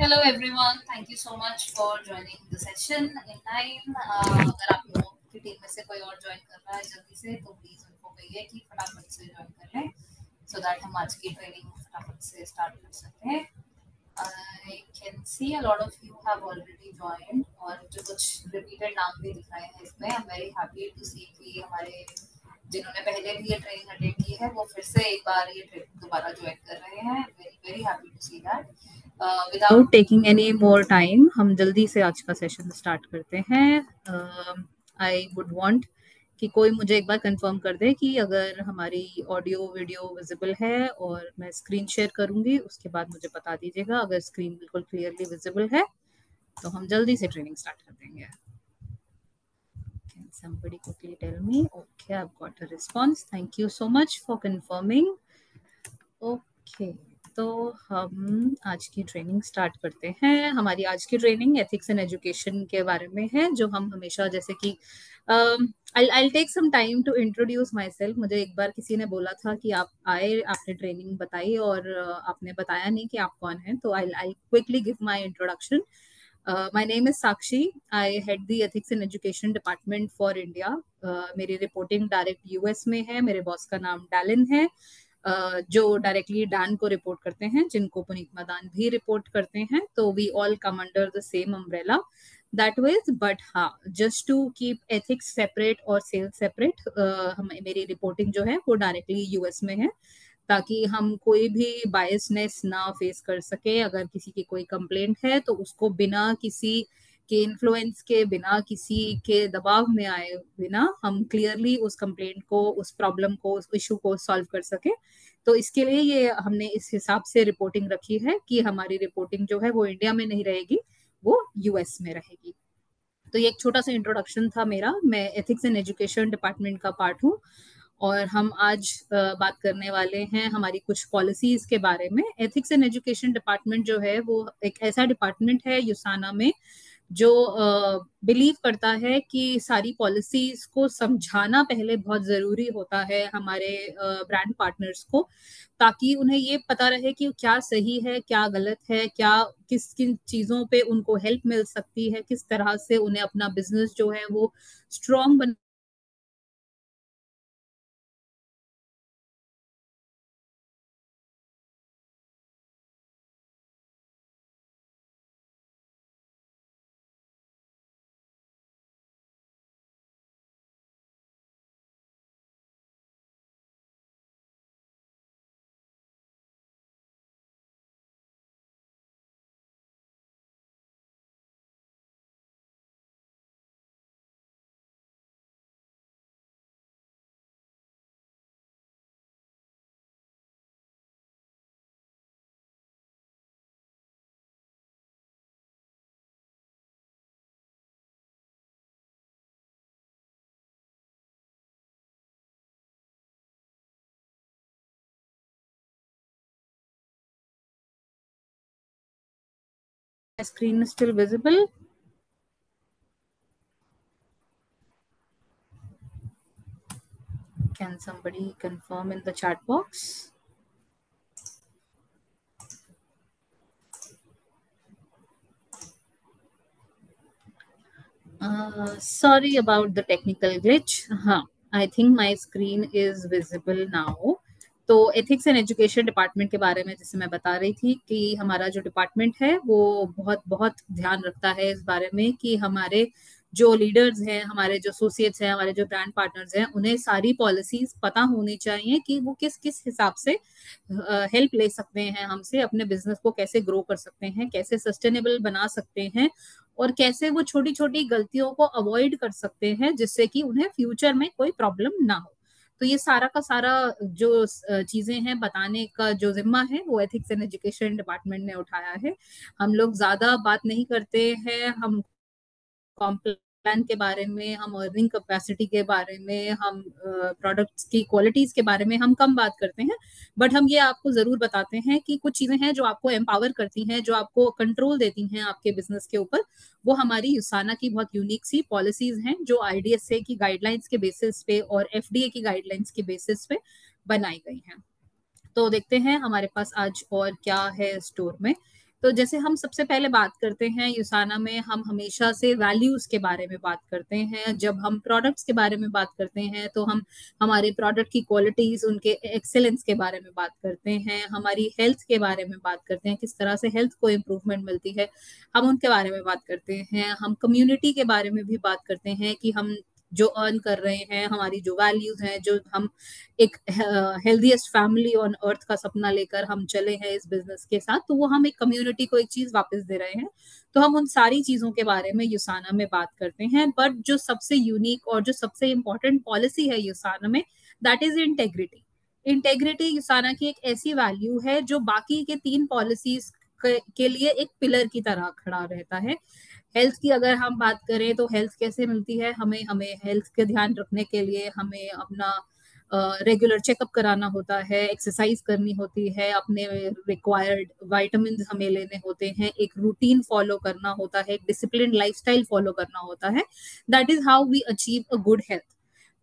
Hello everyone, thank you so much for joining the session in time. अगर आप लोगों की टीम में से कोई और ज्वाइन कर रहा है जल्दी से तो प्लीज उनको कहिए कि फटाफट से ज्वाइन कर लें so that हम आज की ट्रेनिंग फटाफट से स्टार्ट कर सकते हैं. I can see a lot of you have already joined और जो कुछ repeated नाम भी दिख रहे हैं इसमें. I'm very happy to see कि हमारे जिन्होंने पहले भी ये ट्रेनिंग अटेंड की है वो फिर से एक बार ये ट्रेनिंग दोबारा ज्वाइन कर रहे हैं. Very happy to see that. Without taking any more time हम जल्दी से आज का सेशन स्टार्ट करते हैं. आई वुड वांट कि कोई मुझे एक बार कंफर्म कर दे कि अगर हमारी ऑडियो वीडियो विजिबल है, और मैं स्क्रीन शेयर करूंगी उसके बाद मुझे बता दीजिएगा. अगर स्क्रीन बिल्कुल क्लियरली विजिबल है तो हम जल्दी से ट्रेनिंग स्टार्ट कर देंगे. Can somebody quickly tell me? Okay, I've got a response. Thank you so much for confirming. Okay. तो हम आज की ट्रेनिंग स्टार्ट करते हैं. हमारी आज की ट्रेनिंग एथिक्स एंड एजुकेशन के बारे में है, जो हम हमेशा जैसे कि I'll take some time to introduce myself. मुझे एक बार किसी ने बोला था कि आप आए, आपने ट्रेनिंग बताई और आपने बताया नहीं कि आप कौन हैं, तो I'll quickly give my introduction. My name is Sakshi. I head the ethics and education department for India. मेरी रिपोर्टिंग डायरेक्ट यूएस में है. मेरे बॉस का नाम डैलन है, जो डायरेक्टली डैन को रिपोर्ट करते हैं, जिनको पुनीत मदान भी रिपोर्ट करते हैं. तो we all come under the same umbrella that ways. But हाँ, just to keep ethics separate और सेल्स सेपरेट, मेरी रिपोर्टिंग जो है वो डायरेक्टली यूएस में है, ताकि हम कोई भी बायसनेस ना फेस कर सके. अगर किसी की कोई कंप्लेंट है तो उसको बिना किसी के इन्फ्लुएंस के, बिना किसी के दबाव में आए बिना हम क्लियरली उस कंप्लेंट को, उस प्रॉब्लम को, उस इशू को सॉल्व कर सके. तो इसके लिए ये हमने इस हिसाब से रिपोर्टिंग रखी है कि हमारी रिपोर्टिंग जो है वो इंडिया में नहीं रहेगी, वो यूएस में रहेगी. तो ये एक छोटा सा इंट्रोडक्शन था मेरा. मैं एथिक्स एंड एजुकेशन डिपार्टमेंट का पार्ट हूँ और हम आज बात करने वाले हैं हमारी कुछ पॉलिसीज के बारे में. एथिक्स एंड एजुकेशन डिपार्टमेंट जो है वो एक ऐसा डिपार्टमेंट है यूसाना में जो बिलीव करता है कि सारी पॉलिसीज को समझाना पहले बहुत जरूरी होता है हमारे ब्रांड पार्टनर्स को, ताकि उन्हें ये पता रहे कि क्या सही है, क्या गलत है, क्या किस किन चीजों पे उनको हेल्प मिल सकती है, किस तरह से उन्हें अपना बिजनेस जो है वो स्ट्रॉन्ग बन screen is still visible. Can somebody confirm in the chat box? Sorry about the technical glitch. हाँ, I think my screen is visible now. तो एथिक्स एंड एजुकेशन डिपार्टमेंट के बारे में जैसे मैं बता रही थी कि हमारा जो डिपार्टमेंट है वो बहुत बहुत ध्यान रखता है इस बारे में कि हमारे जो लीडर्स हैं, हमारे जो एसोसिएट्स हैं, हमारे जो ब्रांड पार्टनर्स हैं, उन्हें सारी पॉलिसीज पता होनी चाहिए कि वो किस किस हिसाब से हेल्प ले सकते हैं हमसे, अपने बिजनेस को कैसे ग्रो कर सकते हैं, कैसे सस्टेनेबल बना सकते हैं, और कैसे वो छोटी छोटी गलतियों को अवॉइड कर सकते हैं जिससे कि उन्हें फ्यूचर में कोई प्रॉब्लम ना हो. तो ये सारा का सारा जो चीजें हैं बताने का जो जिम्मा है वो एथिक्स एंड एजुकेशन डिपार्टमेंट ने उठाया है. हम लोग ज्यादा बात नहीं करते हैं. हम कॉम्प्लान के बारे में, हम अर्निंग कैपेसिटी के बारे में, हम प्रोडक्ट्स की क्वालिटीज के बारे में हम कम बात करते हैं. बट हम ये आपको जरूर बताते हैं कि कुछ चीजें हैं जो आपको एम्पावर करती हैं, जो आपको कंट्रोल देती हैं आपके बिजनेस के ऊपर. वो हमारी यूसाना की बहुत यूनिक सी पॉलिसीज हैं जो आईडीएसए की गाइडलाइंस के बेसिस पे और एफडीए की गाइडलाइंस के बेसिस पे बनाई गई हैं. तो देखते हैं हमारे पास आज और क्या है स्टोर में. तो जैसे हम सबसे पहले बात करते हैं यूसाना में, हम हमेशा से वैल्यूज के बारे में बात करते हैं। जब हम प्रोडक्ट्स के बारे में बात करते हैं तो हम हमारे प्रोडक्ट की क्वालिटीज, उनके एक्सेलेंस के बारे में बात करते हैं, हमारी हेल्थ के बारे में बात करते हैं, किस तरह से हेल्थ को इम्प्रूवमेंट मिलती है, हम उनके बारे में बात करते हैं। हम कम्युनिटी के बारे में भी बात करते हैं कि हम जो अर्न कर रहे हैं, हमारी जो वैल्यूज हैं, जो हम एक हेल्दीएस्ट फैमिली ऑन अर्थ का सपना लेकर हम चले हैं इस बिजनेस के साथ, तो वो हम एक कम्युनिटी को एक चीज वापस दे रहे हैं। तो हम उन सारी चीजों के बारे में यूसाना में बात करते हैं। बट जो सबसे यूनिक और जो सबसे इम्पोर्टेंट पॉलिसी है यूसाना में, दैट इज इंटेग्रिटी। इंटेग्रिटी यूसाना की एक ऐसी वैल्यू है जो बाकी के 3 पॉलिसीज के लिए एक पिलर की तरह खड़ा रहता है। हेल्थ की अगर हम बात करें तो हेल्थ कैसे मिलती है हमें, हमें हेल्थ के ध्यान रखने के लिए हमें अपना रेगुलर चेकअप कराना होता है, एक्सरसाइज करनी होती है, अपने रिक्वायर्ड वाइटामिन हमें लेने होते हैं, एक रूटीन फॉलो करना होता है, एक डिसिप्लिन लाइफस्टाइल फॉलो करना होता है। That is how we achieve a good health.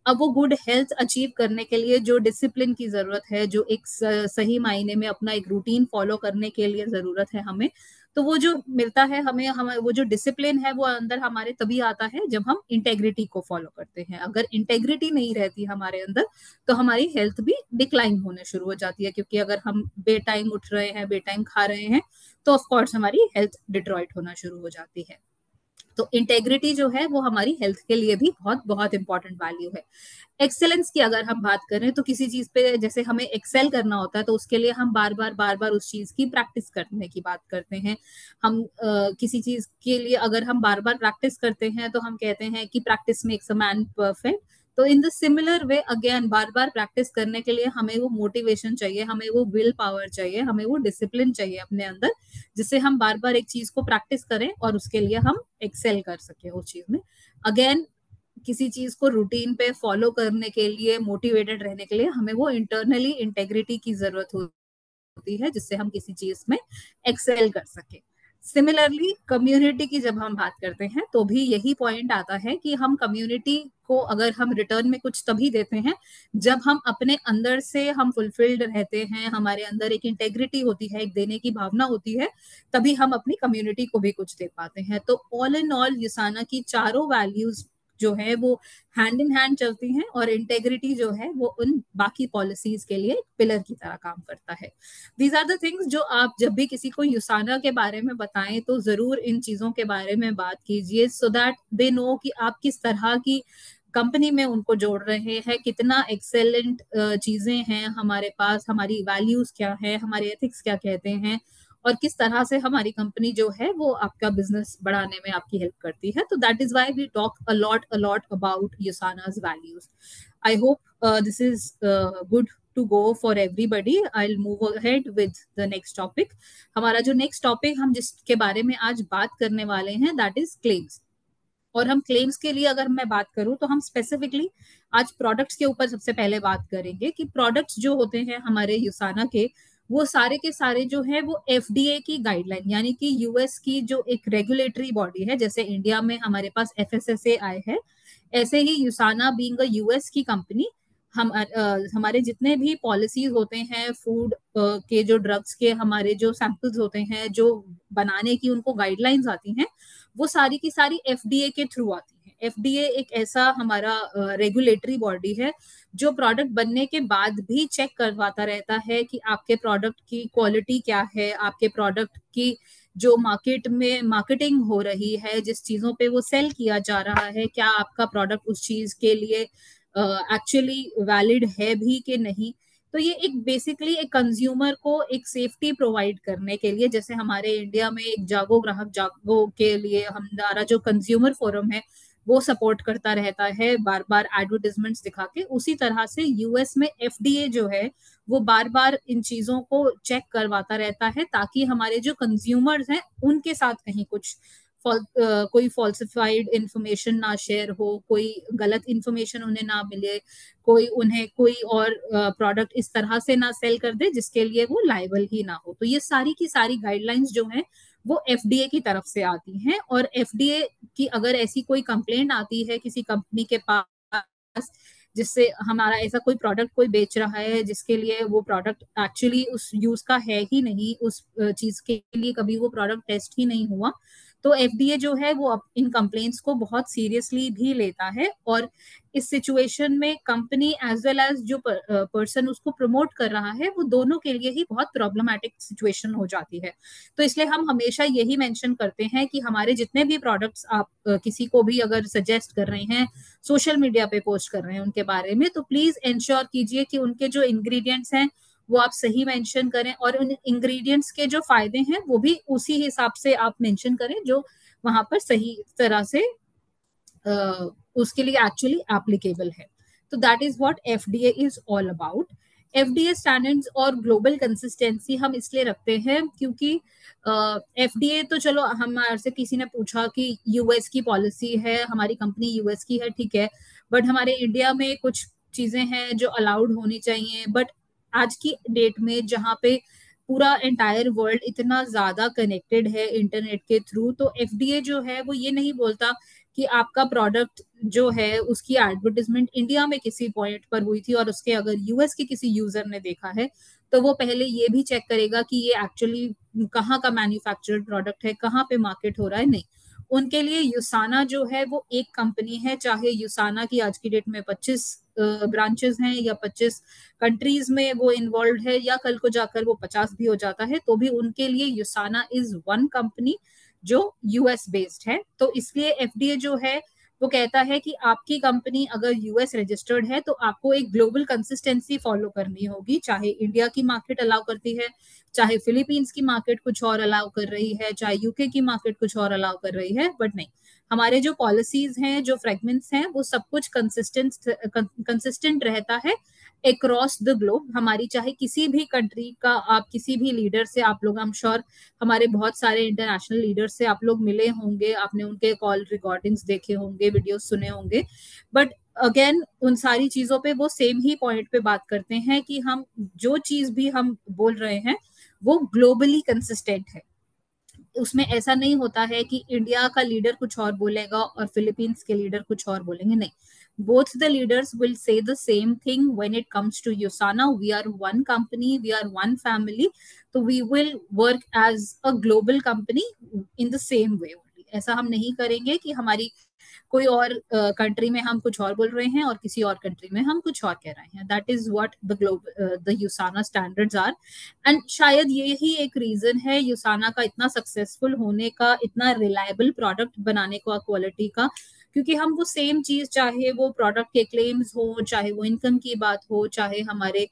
अब वो गुड हेल्थ अचीव करने के लिए जो डिसिप्लिन की जरूरत है, जो एक सही मायने में अपना एक रूटीन फॉलो करने के लिए जरूरत है हमें, तो वो जो मिलता है हमें, हम वो जो डिसिप्लिन है वो अंदर हमारे तभी आता है जब हम इंटेग्रिटी को फॉलो करते हैं। अगर इंटेग्रिटी नहीं रहती हमारे अंदर तो हमारी हेल्थ भी डिक्लाइन होने शुरू हो जाती है, क्योंकि अगर हम बेटाइम उठ रहे हैं, बेटाइम खा रहे हैं, तो ऑफकोर्स हमारी हेल्थ डिट्रॉइट होना शुरू हो जाती है। तो इंटेग्रिटी जो है वो हमारी हेल्थ के लिए भी बहुत बहुत इंपॉर्टेंट वैल्यू है। एक्सेलेंस की अगर हम बात करें तो किसी चीज पे जैसे हमें एक्सेल करना होता है तो उसके लिए हम बार बार उस चीज की प्रैक्टिस करने की बात करते हैं। हम किसी चीज के लिए अगर हम बार बार प्रैक्टिस करते हैं तो हम कहते हैं कि practice makes a man perfect. तो in the similar way again, बार बार प्रैक्टिस करने के लिए हमें वो मोटिवेशन चाहिए, हमें वो विल पावर चाहिए, हमें वो डिसिप्लिन चाहिए अपने अंदर, जिससे हम बार बार एक चीज को प्रैक्टिस करें और उसके लिए हम एक्सेल कर सके उस चीज में। अगेन, किसी चीज को रूटीन पे फॉलो करने के लिए, मोटिवेटेड रहने के लिए हमें वो इंटरनली इंटेग्रिटी की जरूरत होती है, जिससे हम किसी चीज में एक्सेल कर सके। सिमिलरली कम्युनिटी की जब हम बात करते हैं तो भी यही पॉइंट आता है कि हम कम्युनिटी को अगर हम रिटर्न में कुछ तभी देते हैं जब हम अपने अंदर से हम फुलफिल्ड रहते हैं, हमारे अंदर एक इंटेग्रिटी होती है, एक देने की भावना होती है, तभी हम अपनी कम्युनिटी को भी कुछ दे पाते हैं। तो ऑल इन ऑल यूसाना की चारों वैल्यूज जो है वो हैंड इन हैंड चलती हैं, और इंटेग्रिटी जो है वो उन बाकी पॉलिसीज के लिए पिलर की तरह काम करता है। दीज आर द थिंग्स जो आप जब भी किसी को यूसाना के बारे में बताएं तो जरूर इन चीजों के बारे में बात कीजिए, सो दैट दे नो कि आप किस तरह की कंपनी में उनको जोड़ रहे हैं, कितना एक्सेलेंट चीजें हैं हमारे पास, हमारी वैल्यूज क्या है, हमारे एथिक्स क्या कहते हैं, और किस तरह से हमारी कंपनी जो है वो आपका बिजनेस बढ़ाने में आपकी हेल्प करती है। तो that is why we talk a lot about Usana's values. I hope this is good to go for everybody. I will move ahead with the next topic. हमारा जो नेक्स्ट टॉपिक हम जिसके बारे में आज बात करने वाले हैं दैट इज क्लेम्स। और हम क्लेम्स के लिए अगर मैं बात करूं तो हम स्पेसिफिकली आज प्रोडक्ट्स के ऊपर सबसे पहले बात करेंगे कि प्रोडक्ट्स जो होते हैं हमारे यूसाना के सारे जो है वो एफडीए की गाइडलाइन, यानी कि यूएस की जो एक रेगुलेटरी बॉडी है, जैसे इंडिया में हमारे पास एफएसएसएआई है, ऐसे ही यूसाना बीइंग अ यूएस की कंपनी, हमारे जितने भी पॉलिसीज होते हैं फूड के, जो ड्रग्स के हमारे जो सैंपल्स होते हैं, जो बनाने की उनको गाइडलाइंस आती हैं, वो सारी की सारी एफडीए के थ्रू आती है। एफडीए एक ऐसा हमारा रेगुलेटरी बॉडी है जो प्रोडक्ट बनने के बाद भी चेक करवाता रहता है कि आपके प्रोडक्ट की क्वालिटी क्या है, आपके प्रोडक्ट की जो मार्केट में मार्केटिंग हो रही है, जिस चीजों पे वो सेल किया जा रहा है, क्या आपका प्रोडक्ट उस चीज के लिए एक्चुअली वैलिड है भी कि नहीं। तो ये एक बेसिकली एक कंज्यूमर को एक सेफ्टी प्रोवाइड करने के लिए, जैसे हमारे इंडिया में एक जागो ग्राहक जागो के लिए हमारा जो कंज्यूमर फोरम है वो सपोर्ट करता रहता है बार बार एडवर्टिजमेंट्स दिखा के, उसी तरह से यूएस में एफडीए जो है वो बार बार इन चीजों को चेक करवाता रहता है, ताकि हमारे जो कंज्यूमर्स हैं उनके साथ कहीं कुछ कोई फॉल्सिफाइड इंफॉर्मेशन ना शेयर हो, कोई गलत इंफॉर्मेशन उन्हें ना मिले, कोई उन्हें कोई और प्रोडक्ट इस तरह से ना सेल कर दे जिसके लिए वो लायबल ही ना हो। तो ये सारी की सारी गाइडलाइंस जो हैं वो एफडीए की तरफ से आती हैं, और एफडीए की अगर ऐसी कोई कंप्लेंट आती है किसी कंपनी के पास जिससे हमारा ऐसा कोई प्रोडक्ट कोई बेच रहा है जिसके लिए वो प्रोडक्ट एक्चुअली उस यूज का है ही नहीं, उस चीज के लिए कभी वो प्रोडक्ट टेस्ट ही नहीं हुआ, तो एफडीए जो है वो इन कंप्लेंट्स को बहुत सीरियसली भी लेता है। और इस सिचुएशन में कंपनी एज वेल एज जो पर्सन उसको प्रमोट कर रहा है, वो दोनों के लिए ही बहुत प्रॉब्लमैटिक सिचुएशन हो जाती है। तो इसलिए हम हमेशा यही मेंशन करते हैं कि हमारे जितने भी प्रोडक्ट्स आप किसी को भी अगर सजेस्ट कर रहे हैं, सोशल मीडिया पे पोस्ट कर रहे हैं उनके बारे में, तो प्लीज इंश्योर कीजिए कि उनके जो इंग्रेडिएंट्स हैं वो आप सही मेंशन करें, और उन इंग्रेडिएंट्स के जो फायदे हैं वो भी उसी हिसाब से आप मेंशन करें जो वहां पर सही तरह से उसके लिए एक्चुअली एप्लीकेबल है। तो that is what FDA is all about. FDA standards और ग्लोबल कंसिस्टेंसी हम इसलिए रखते हैं क्योंकि एफडीए तो चलो हमारे से किसी ने पूछा कि यूएस की पॉलिसी है, हमारी कंपनी यूएस की है, ठीक है, बट हमारे इंडिया में कुछ चीजें हैं जो अलाउड होनी चाहिए। बट आज की डेट में जहाँ पे पूरा एंटायर वर्ल्ड इतना ज्यादा कनेक्टेड है इंटरनेट के थ्रू, तो एफडीए जो है वो ये नहीं बोलता कि आपका प्रोडक्ट जो है उसकी एडवर्टीजमेंट इंडिया में किसी पॉइंट पर हुई थी और उसके अगर यूएस के किसी यूजर ने देखा है, तो वो पहले ये भी चेक करेगा कि ये एक्चुअली कहाँ का मैन्युफैक्चर्ड प्रोडक्ट है, कहाँ पे मार्केट हो रहा है। नहीं, उनके लिए यूसाना जो है वो एक कंपनी है, चाहे यूसाना की आज की डेट में 25 ब्रांचेस हैं या 25 कंट्रीज में वो इन्वॉल्व है, या कल को जाकर वो 50 भी हो जाता है, तो भी उनके लिए यूसाना इज वन कंपनी जो यूएस बेस्ड है। तो इसलिए एफडीए जो है वो कहता है कि आपकी कंपनी अगर यूएस रजिस्टर्ड है तो आपको एक ग्लोबल कंसिस्टेंसी फॉलो करनी होगी, चाहे इंडिया की मार्केट अलाउ करती है, चाहे फिलीपींस की मार्केट कुछ और अलाउ कर रही है, चाहे यूके की मार्केट कुछ और अलाउ कर रही है, बट नहीं, हमारे जो पॉलिसीज हैं, जो फ्रेगमेंट्स हैं, वो सब कुछ कंसिस्टेंट रहता है अक्रॉस द ग्लोब। हमारी चाहे किसी भी कंट्री का आप किसी भी लीडर से, आप लोग आई एम श्योर हमारे बहुत सारे इंटरनेशनल लीडर से आप लोग मिले होंगे, आपने उनके कॉल रिकॉर्डिंग्स देखे होंगे, वीडियो सुने होंगे, बट अगेन उन सारी चीजों पे वो सेम ही पॉइंट पे बात करते हैं कि हम जो चीज भी हम बोल रहे हैं वो ग्लोबली कंसिस्टेंट है। उसमें ऐसा नहीं होता है कि इंडिया का लीडर कुछ और बोलेगा और फिलीपींस के लीडर कुछ और बोलेंगे, नहीं, both the leaders will say the same thing when it comes to USANA. We are one company, we are one family, so we will work as a global company in the same way only. ऐसा हम नहीं करेंगे कि हमारी कोई और country में हम कुछ और बोल रहे हैं और किसी और कंट्री में हम कुछ और कह रहे हैं। That is what the USANA standards are. And शायद ये ही एक रीजन है यूसाना का इतना सक्सेसफुल होने का, इतना रिलायबल प्रोडक्ट बनाने का क्वालिटी का, क्योंकि हम वो सेम चीज, चाहे वो प्रोडक्ट के क्लेम्स हो, चाहे वो इनकम की बात हो, चाहे हमारे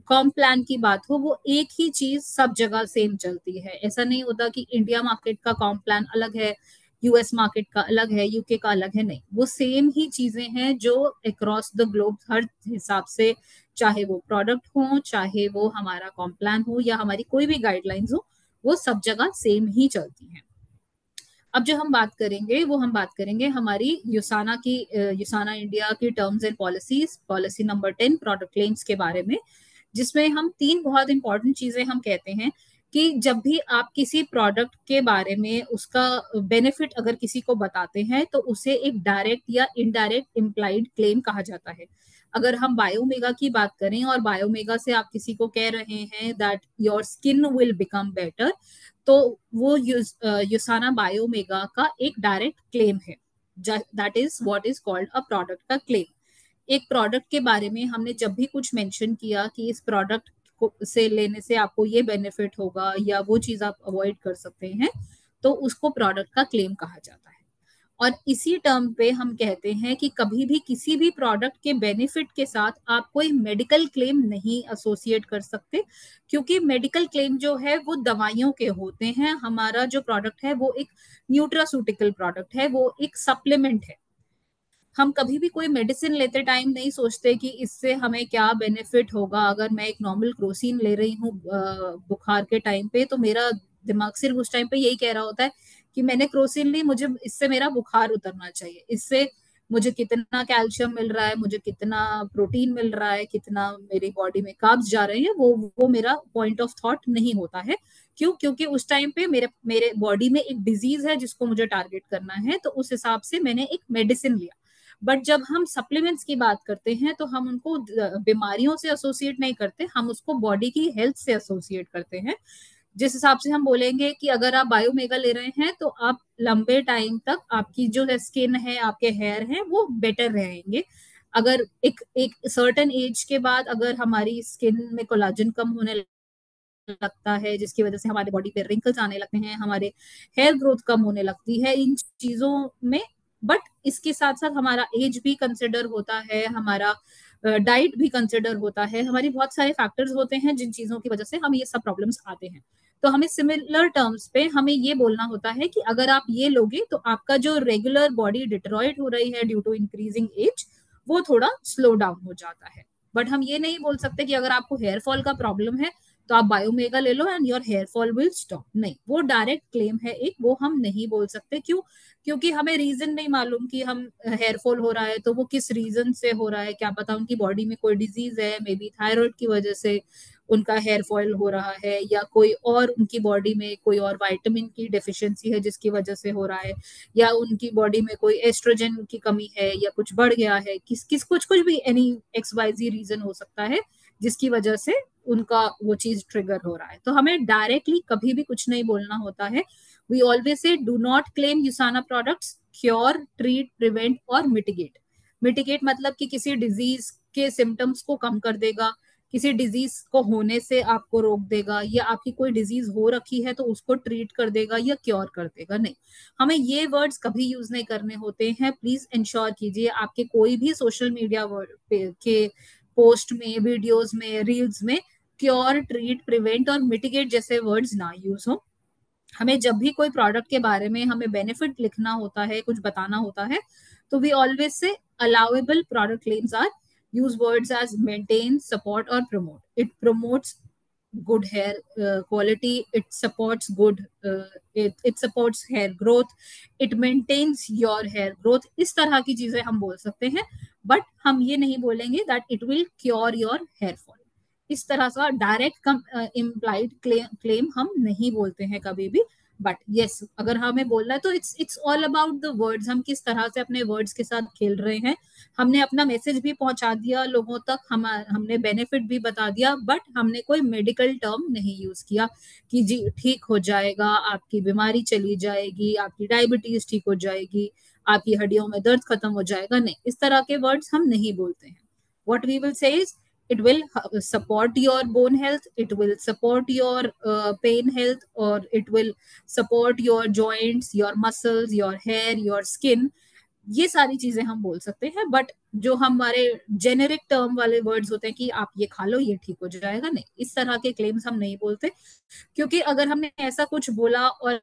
कॉम प्लान की बात हो, वो एक ही चीज सब जगह सेम चलती है। ऐसा नहीं होता कि इंडिया मार्केट का कॉम प्लान अलग है, यूएस मार्केट का अलग है, यूके का अलग है, नहीं, वो सेम ही चीजें हैं जो अक्रॉस द ग्लोब हर हिसाब से, चाहे वो प्रोडक्ट हो, चाहे वो हमारा कॉम प्लान हो या हमारी कोई भी गाइडलाइंस हो, वो सब जगह सेम ही चलती हैं। अब जो हम बात करेंगे वो हम बात करेंगे हमारी यूसाना की, यूसाना इंडिया की terms and policies, policy number 10 product claims के बारे में, जिसमें हम तीन बहुत इंपॉर्टेंट चीजें हम कहते हैं कि जब भी आप किसी प्रोडक्ट के बारे में उसका बेनिफिट अगर किसी को बताते हैं तो उसे एक डायरेक्ट या इनडायरेक्ट इम्प्लाइड क्लेम कहा जाता है। अगर हम बायोमेगा की बात करें और बायोमेगा से आप किसी को कह रहे हैं that your skin will become better, तो वो यूसाना बायोमेगा का एक डायरेक्ट क्लेम है। That is what is called a product का क्लेम। एक प्रोडक्ट के बारे में हमने जब भी कुछ मेंशन किया कि इस प्रोडक्ट को से लेने से आपको ये बेनिफिट होगा या वो चीज आप अवॉइड कर सकते हैं, तो उसको प्रोडक्ट का क्लेम कहा जाता है। और इसी टर्म पे हम कहते हैं कि कभी भी किसी भी प्रोडक्ट के बेनिफिट के साथ आप कोई मेडिकल क्लेम नहीं एसोसिएट कर सकते, क्योंकि मेडिकल क्लेम जो है वो दवाइयों के होते हैं। हमारा जो प्रोडक्ट है वो एक न्यूट्रासूटिकल प्रोडक्ट है, वो एक सप्लीमेंट है। हम कभी भी कोई मेडिसिन लेते टाइम नहीं सोचते कि इससे हमें क्या बेनिफिट होगा। अगर मैं एक नॉर्मल क्रोसिन ले रही हूँ बुखार के टाइम पे, तो मेरा दिमाग सिर्फ उस टाइम पे यही कह रहा होता है कि मैंने क्रोसिन ली, मुझे इससे मेरा बुखार उतरना चाहिए, इससे मुझे कितना कैल्शियम मिल रहा है, मुझे कितना प्रोटीन मिल रहा है, कितना मेरी बॉडी में कार्ब्स जा रहे हैं, वो मेरा पॉइंट ऑफ थॉट नहीं होता है। क्यों? क्योंकि उस टाइम पे मेरे मेरे बॉडी में एक डिजीज है जिसको मुझे टारगेट करना है, तो उस हिसाब से मैंने एक मेडिसिन लिया। बट जब हम सप्लीमेंट्स की बात करते हैं तो हम उनको बीमारियों से एसोसिएट नहीं करते, हम उसको बॉडी की हेल्थ से एसोसिएट करते हैं। जिस हिसाब से हम बोलेंगे कि अगर आप बायोमेगा ले रहे हैं तो आप लंबे टाइम तक आपकी जो स्किन है, आपके हेयर हैं, वो बेटर रहेंगे। अगर एक एक सर्टेन एज के बाद अगर हमारी स्किन में कोलाजन कम होने लगता है, जिसकी वजह से हमारे बॉडी पे रिंकल्स आने लगते हैं, हमारे हेयर ग्रोथ कम होने लगती है इन चीजों में। बट इसके साथ साथ हमारा एज भी कंसिडर होता है, हमारा डाइट भी कंसिडर होता है, हमारी बहुत सारे फैक्टर्स होते हैं जिन चीजों की वजह से हमें ये सब प्रॉब्लम्स आते हैं। तो हमें सिमिलर टर्म्स पे हमें ये बोलना होता है कि अगर आप ये लोगे तो आपका जो रेगुलर बॉडी डिट्रॉइट हो रही है ड्यू टू इंक्रीजिंग एज, वो थोड़ा स्लो डाउन हो जाता है। बट हम ये नहीं बोल सकते कि अगर आपको हेयर फॉल का प्रॉब्लम है तो आप बायोमेगा ले लो and your hair fall will stop. नहीं, वो डायरेक्ट क्लेम है एक, वो हम नहीं बोल सकते। क्यों? क्योंकि हमें रीजन नहीं मालूम कि हम हेयर फॉल हो रहा है तो वो किस रीजन से हो रहा है। क्या पता उनकी बॉडी में कोई डिजीज है, मे बी थायराइड की वजह से उनका हेयर फॉल हो रहा है, या कोई और उनकी बॉडी में कोई और विटामिन की डेफिशिएंसी है जिसकी वजह से हो रहा है, या उनकी बॉडी में कोई एस्ट्रोजन की कमी है, या कुछ बढ़ गया है, किस किस कुछ कुछ भी एनी एक्स वाई जी रीजन हो सकता है जिसकी वजह से उनका वो चीज ट्रिगर हो रहा है। तो हमें डायरेक्टली कभी भी कुछ नहीं बोलना होता है। We always say do not claim USANA products cure, treat, prevent और मिटिगेट। मिटिगेट मतलब कि किसी डिजीज के सिम्टम्स को कम कर देगा, किसी डिजीज को होने से आपको रोक देगा, या आपकी कोई डिजीज हो रखी है तो उसको ट्रीट कर देगा या क्योर कर देगा। नहीं, हमें ये वर्ड्स कभी यूज नहीं करने होते हैं। प्लीज इंश्योर कीजिए आपके कोई भी सोशल मीडिया के पोस्ट में, वीडियोस में, रील्स में क्योर, ट्रीट, प्रिवेंट और मिटिगेट जैसे वर्ड्स ना यूज हो। हमें जब भी कोई प्रोडक्ट के बारे में हमें बेनिफिट लिखना होता है, कुछ बताना होता है, तो we always say allowable product claims are use words as maintain, support और promote. It promotes good hair quality, it supports good it supports hair growth, it maintains your hair growth। इस तरह की चीजें हम बोल सकते हैं, बट हम ये नहीं बोलेंगे that it will cure your hair fall। इस तरह का डायरेक्ट इम्प्लाइड क्लेम हम नहीं बोलते हैं कभी भी। बट यस, अगर हमें बोलना है तो it's all about the words, हम किस तरह से अपने वर्ड्स के साथ खेल रहे हैं। हमने अपना मैसेज भी पहुंचा दिया लोगों तक, हमने बेनिफिट भी बता दिया, बट हमने कोई मेडिकल टर्म नहीं यूज किया कि जी ठीक हो जाएगा, आपकी बीमारी चली जाएगी, आपकी डायबिटीज ठीक हो जाएगी, आपकी हड्डियों में दर्द खत्म हो जाएगा। नहीं, इस तरह के वर्ड्स हम नहीं बोलते हैं। What we will say is it will support your bone health, it will support your pain health, or it will support your joints, your muscles, your hair, your skin। ये सारी चीजें हम बोल सकते हैं। बट जो हमारे जेनेरिक टर्म वाले वर्ड्स होते हैं कि आप ये खा लो ये ठीक हो जाएगा, नहीं, इस तरह के क्लेम्स हम नहीं बोलते। क्योंकि अगर हमने ऐसा कुछ बोला और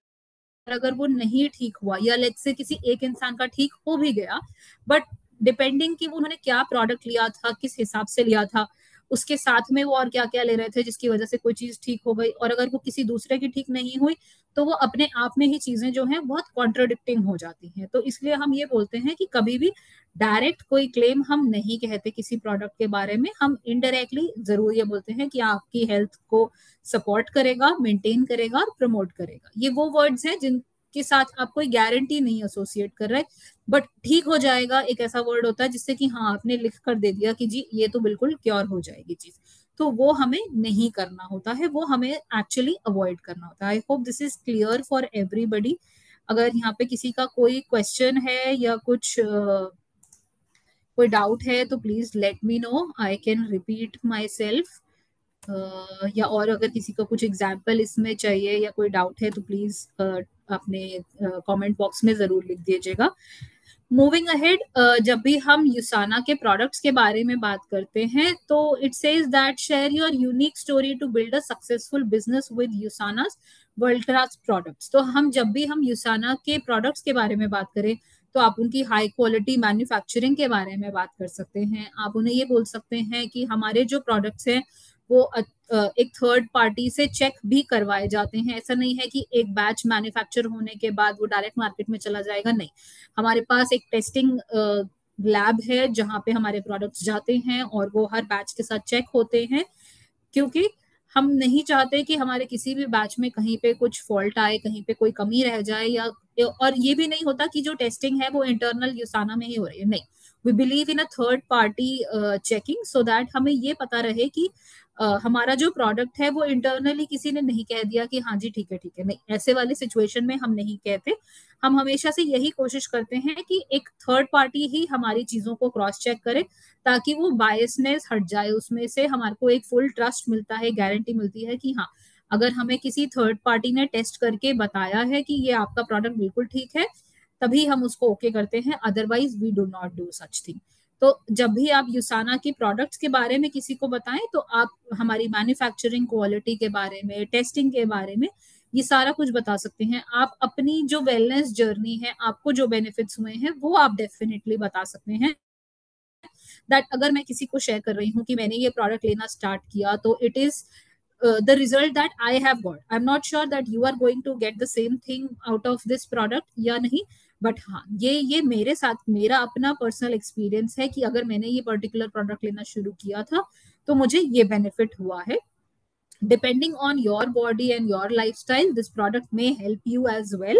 अगर वो नहीं ठीक हुआ, या लेट्स से किसी एक इंसान का ठीक हो भी गया, बट डिपेंडिंग कि वो उन्होंने क्या प्रोडक्ट लिया था, किस हिसाब से लिया था, उसके साथ में वो और क्या क्या ले रहे थे जिसकी वजह से कोई चीज ठीक हो गई, और अगर वो किसी दूसरे की ठीक नहीं हुई, तो वो अपने आप में ही चीजें जो हैं बहुत कॉन्ट्रोडिक्टिंग हो जाती हैं। तो इसलिए हम ये बोलते हैं कि कभी भी डायरेक्ट कोई क्लेम हम नहीं कहते किसी प्रोडक्ट के बारे में। हम इनडायरेक्टली जरूर ये बोलते हैं कि आपकी हेल्थ को सपोर्ट करेगा, मेंटेन करेगा और प्रमोट करेगा। ये वो वर्ड्स हैं जिनके साथ आप कोई गारंटी नहीं एसोसिएट कर रहे। बट ठीक हो जाएगा एक ऐसा वर्ड होता है जिससे कि हाँ आपने लिख कर दे दिया कि जी ये तो बिल्कुल क्योर हो जाएगी चीज, तो वो हमें नहीं करना होता है, वो हमें एक्चुअली अवॉइड करना होता है। आई hope this is clear for everybody. अगर यहाँ पे किसी का कोई क्वेश्चन है या कुछ कोई डाउट है तो please let me know, I can repeat my self. या और अगर किसी को कुछ एग्जाम्पल इसमें चाहिए या कोई डाउट है तो प्लीज अपने कमेंट बॉक्स में जरूर लिख दीजिएगा। मूविंग अहेड, जब भी हम यूसाना के प्रोडक्ट्स के बारे में बात करते हैं तो it says that share your unique story to build a successful business with Usana's world class products. तो हम जब भी हम यूसाना के प्रोडक्ट्स के बारे में बात करें तो आप उनकी हाई क्वालिटी मैन्युफैक्चरिंग के बारे में बात कर सकते हैं। आप उन्हें ये बोल सकते हैं कि हमारे जो प्रोडक्ट्स हैं वो एक थर्ड पार्टी से चेक भी करवाए जाते हैं। ऐसा नहीं है कि एक बैच मैन्युफैक्चर होने के बाद वो डायरेक्ट मार्केट में चला जाएगा, नहीं, हमारे पास एक टेस्टिंग लैब है जहाँ पे हमारे प्रोडक्ट्स जाते हैं और वो हर बैच के साथ चेक होते हैं। क्योंकि हम नहीं चाहते कि हमारे किसी भी बैच में कहीं पे कुछ फॉल्ट आए, कहीं पे कोई कमी रह जाए, या और ये भी नहीं होता कि जो टेस्टिंग है वो इंटरनल यूसाना में ही हो रही है, नहीं, we believe in a third party checking, so that हमें ये पता रहे कि हमारा जो प्रोडक्ट है वो इंटरनली किसी ने नहीं कह दिया कि हाँ जी ठीक है, नहीं, ऐसे वाले सिचुएशन में हम नहीं कहते। हम हमेशा से यही कोशिश करते हैं कि एक थर्ड पार्टी ही हमारी चीजों को क्रॉस चेक करे, ताकि वो बायसनेस हट जाए, उसमें से हमारे को एक फुल ट्रस्ट मिलता है, गारंटी मिलती है कि हाँ, अगर हमें किसी थर्ड पार्टी ने टेस्ट करके बताया है कि ये आपका प्रोडक्ट बिल्कुल ठीक है, तभी हम उसको ओके करते हैं, otherwise we do not do such thing. तो जब भी आप यूसाना की प्रोडक्ट्स के बारे में किसी को बताएं, तो आप हमारी मैन्युफैक्चरिंग क्वालिटी के बारे में, टेस्टिंग के बारे में ये सारा कुछ बता सकते हैं। आप अपनी जो वेलनेस जर्नी है, आपको जो बेनिफिट्स हुए हैं, वो आप डेफिनेटली बता सकते हैं। दैट अगर मैं किसी को शेयर कर रही हूँ कि मैंने ये प्रोडक्ट लेना स्टार्ट किया, तो it is the result that I have got. I am not sure that you are going to get the same thing out of this product या नहीं, बट हाँ, ये मेरे साथ मेरा अपना पर्सनल एक्सपीरियंस है कि अगर मैंने ये पर्टिकुलर प्रोडक्ट लेना शुरू किया था, तो मुझे ये बेनिफिट हुआ है। Depending on your body and your lifestyle, this product may help you as well,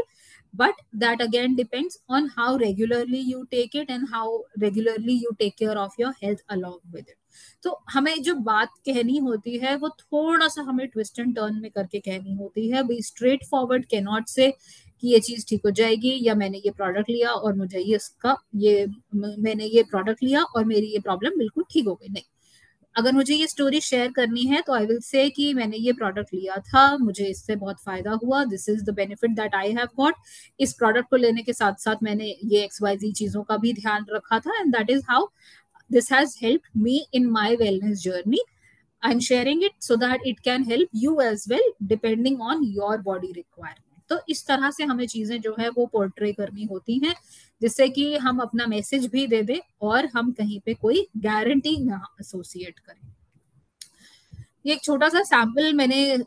but that again depends on how regularly you take it and how regularly you take care of your health along with it. तो हमें जो बात कहनी होती है वो थोड़ा सा हमें ट्विस्ट एंड टर्न में करके कहनी होती है। We straight forward can not say कि ये चीज ठीक हो जाएगी, या मैंने ये प्रोडक्ट लिया और मुझे ये इसका ये मैंने ये प्रोडक्ट लिया और मेरी ये प्रॉब्लम बिल्कुल ठीक हो गई, नहीं। अगर मुझे ये स्टोरी शेयर करनी है, तो आई विल से कि मैंने ये प्रोडक्ट लिया था, मुझे इससे बहुत फायदा हुआ, this is the benefit that I have got. इस प्रोडक्ट को लेने के साथ साथ मैंने ये XYZ चीजों का भी ध्यान रखा था, and that is how this has help me in my wellness journey. I am sharing it so that it can help you as well, depending on your body requirement. तो इस तरह से हमें चीजें जो है वो पोर्ट्रे करनी होती हैं, जिससे कि हम अपना मैसेज भी दे दें और हम कहीं पे कोई गारंटी ना एसोसिएट करें। ये एक छोटा सा सैंपल मैंने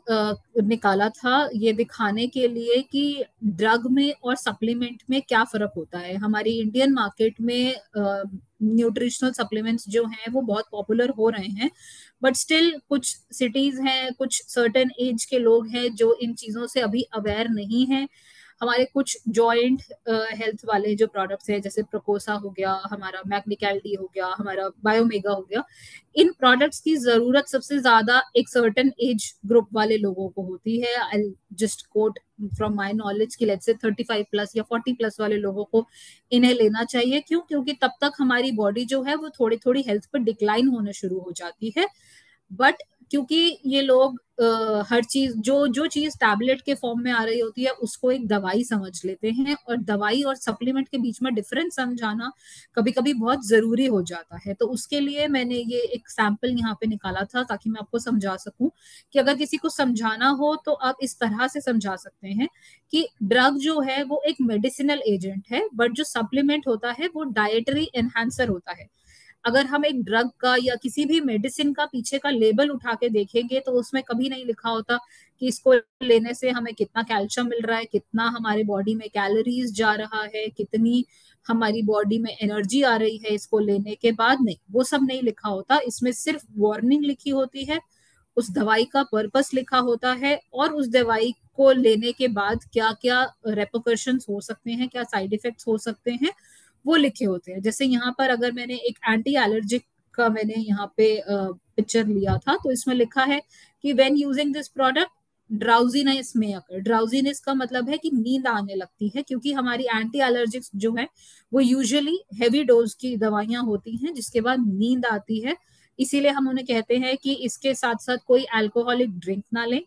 निकाला था ये दिखाने के लिए कि ड्रग में और सप्लीमेंट में क्या फर्क होता है। हमारी इंडियन मार्केट में न्यूट्रिशनल सप्लीमेंट्स जो हैं वो बहुत पॉपुलर हो रहे हैं, बट स्टिल कुछ सिटीज हैं, कुछ सर्टेन एज के लोग हैं जो इन चीजों से अभी अवेयर नहीं है। हमारे कुछ जॉइंट हेल्थ वाले जो प्रोडक्ट्स हैं, जैसे प्रोकोसा हो गया, हमारा मैग्निकैल्डी हो गया, हमारा बायोमेगा हो गया, इन प्रोडक्ट्स की जरूरत सबसे ज्यादा एक सर्टेन एज ग्रुप वाले लोगों को होती है। I just quote from my knowledge कि लेट्स से 35 प्लस या 40 प्लस वाले लोगों को इन्हें लेना चाहिए। क्यों? क्योंकि तब तक हमारी बॉडी जो है वो थोड़ी थोड़ी हेल्थ पर डिक्लाइन होने शुरू हो जाती है। बट क्योंकि ये लोग हर चीज जो जो चीज टैबलेट के फॉर्म में आ रही होती है उसको एक दवाई समझ लेते हैं, और दवाई और सप्लीमेंट के बीच में डिफरेंस समझाना कभी कभी बहुत जरूरी हो जाता है। तो उसके लिए मैंने ये एक सैंपल यहाँ पे निकाला था, ताकि मैं आपको समझा सकूं कि अगर किसी को समझाना हो तो आप इस तरह से समझा सकते हैं कि ड्रग जो है वो एक मेडिसिनल एजेंट है, बट जो सप्लीमेंट होता है वो डाइटरी एनहांसर होता है। अगर हम एक ड्रग का या किसी भी मेडिसिन का पीछे का लेबल उठा के देखेंगे, तो उसमें कभी नहीं लिखा होता कि इसको लेने से हमें कितना कैल्शियम मिल रहा है, कितना हमारे बॉडी में कैलोरीज जा रहा है, कितनी हमारी बॉडी में एनर्जी आ रही है इसको लेने के बाद। नहीं, वो सब नहीं लिखा होता। इसमें सिर्फ वार्निंग लिखी होती है, उस दवाई का पर्पस लिखा होता है, और उस दवाई को लेने के बाद क्या क्या रेपोकर्शंस हो सकते हैं, क्या साइड इफेक्ट्स हो सकते हैं, वो लिखे होते हैं। जैसे यहाँ पर अगर मैंने एक एंटी एलर्जिक का मैंने यहाँ पे पिक्चर लिया था, तो इसमें लिखा है कि when using this product drowsiness में अकर। ड्राउजीनेस का मतलब है कि नींद आने लगती है, क्योंकि हमारी एंटी एलर्जिक्स जो है वो यूजुअली हैवी डोज की दवाइयां होती हैं जिसके बाद नींद आती है। इसीलिए हम उन्हें कहते हैं कि इसके साथ साथ कोई अल्कोहलिक ड्रिंक ना लें।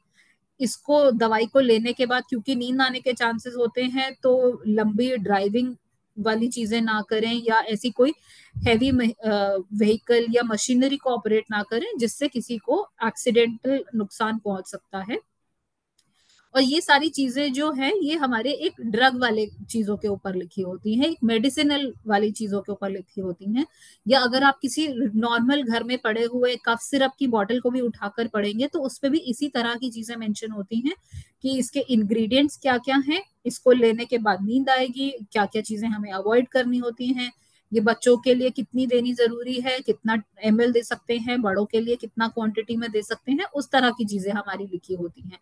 इसको दवाई को लेने के बाद क्योंकि नींद आने के चांसेस होते हैं, तो लंबी ड्राइविंग वाली चीजें ना करें, या ऐसी कोई हैवी व्हीकल या मशीनरी को ऑपरेट ना करें जिससे किसी को एक्सीडेंटल नुकसान पहुंच सकता है। और ये सारी चीजें जो है ये हमारे एक ड्रग वाले चीजों के ऊपर लिखी होती हैं, एक मेडिसिनल वाली चीजों के ऊपर लिखी होती हैं। या अगर आप किसी नॉर्मल घर में पड़े हुए कफ सिरप की बोतल को भी उठाकर पढ़ेंगे, तो उस पर भी इसी तरह की चीजें मेंशन होती हैं कि इसके इंग्रेडिएंट्स क्या क्या हैं, इसको लेने के बाद नींद आएगी, क्या क्या चीजें हमें अवॉइड करनी होती हैं, ये बच्चों के लिए कितनी देनी जरूरी है, कितना ml दे सकते हैं, बड़ों के लिए कितना क्वांटिटी में दे सकते हैं, उस तरह की चीजें हमारी लिखी होती हैं।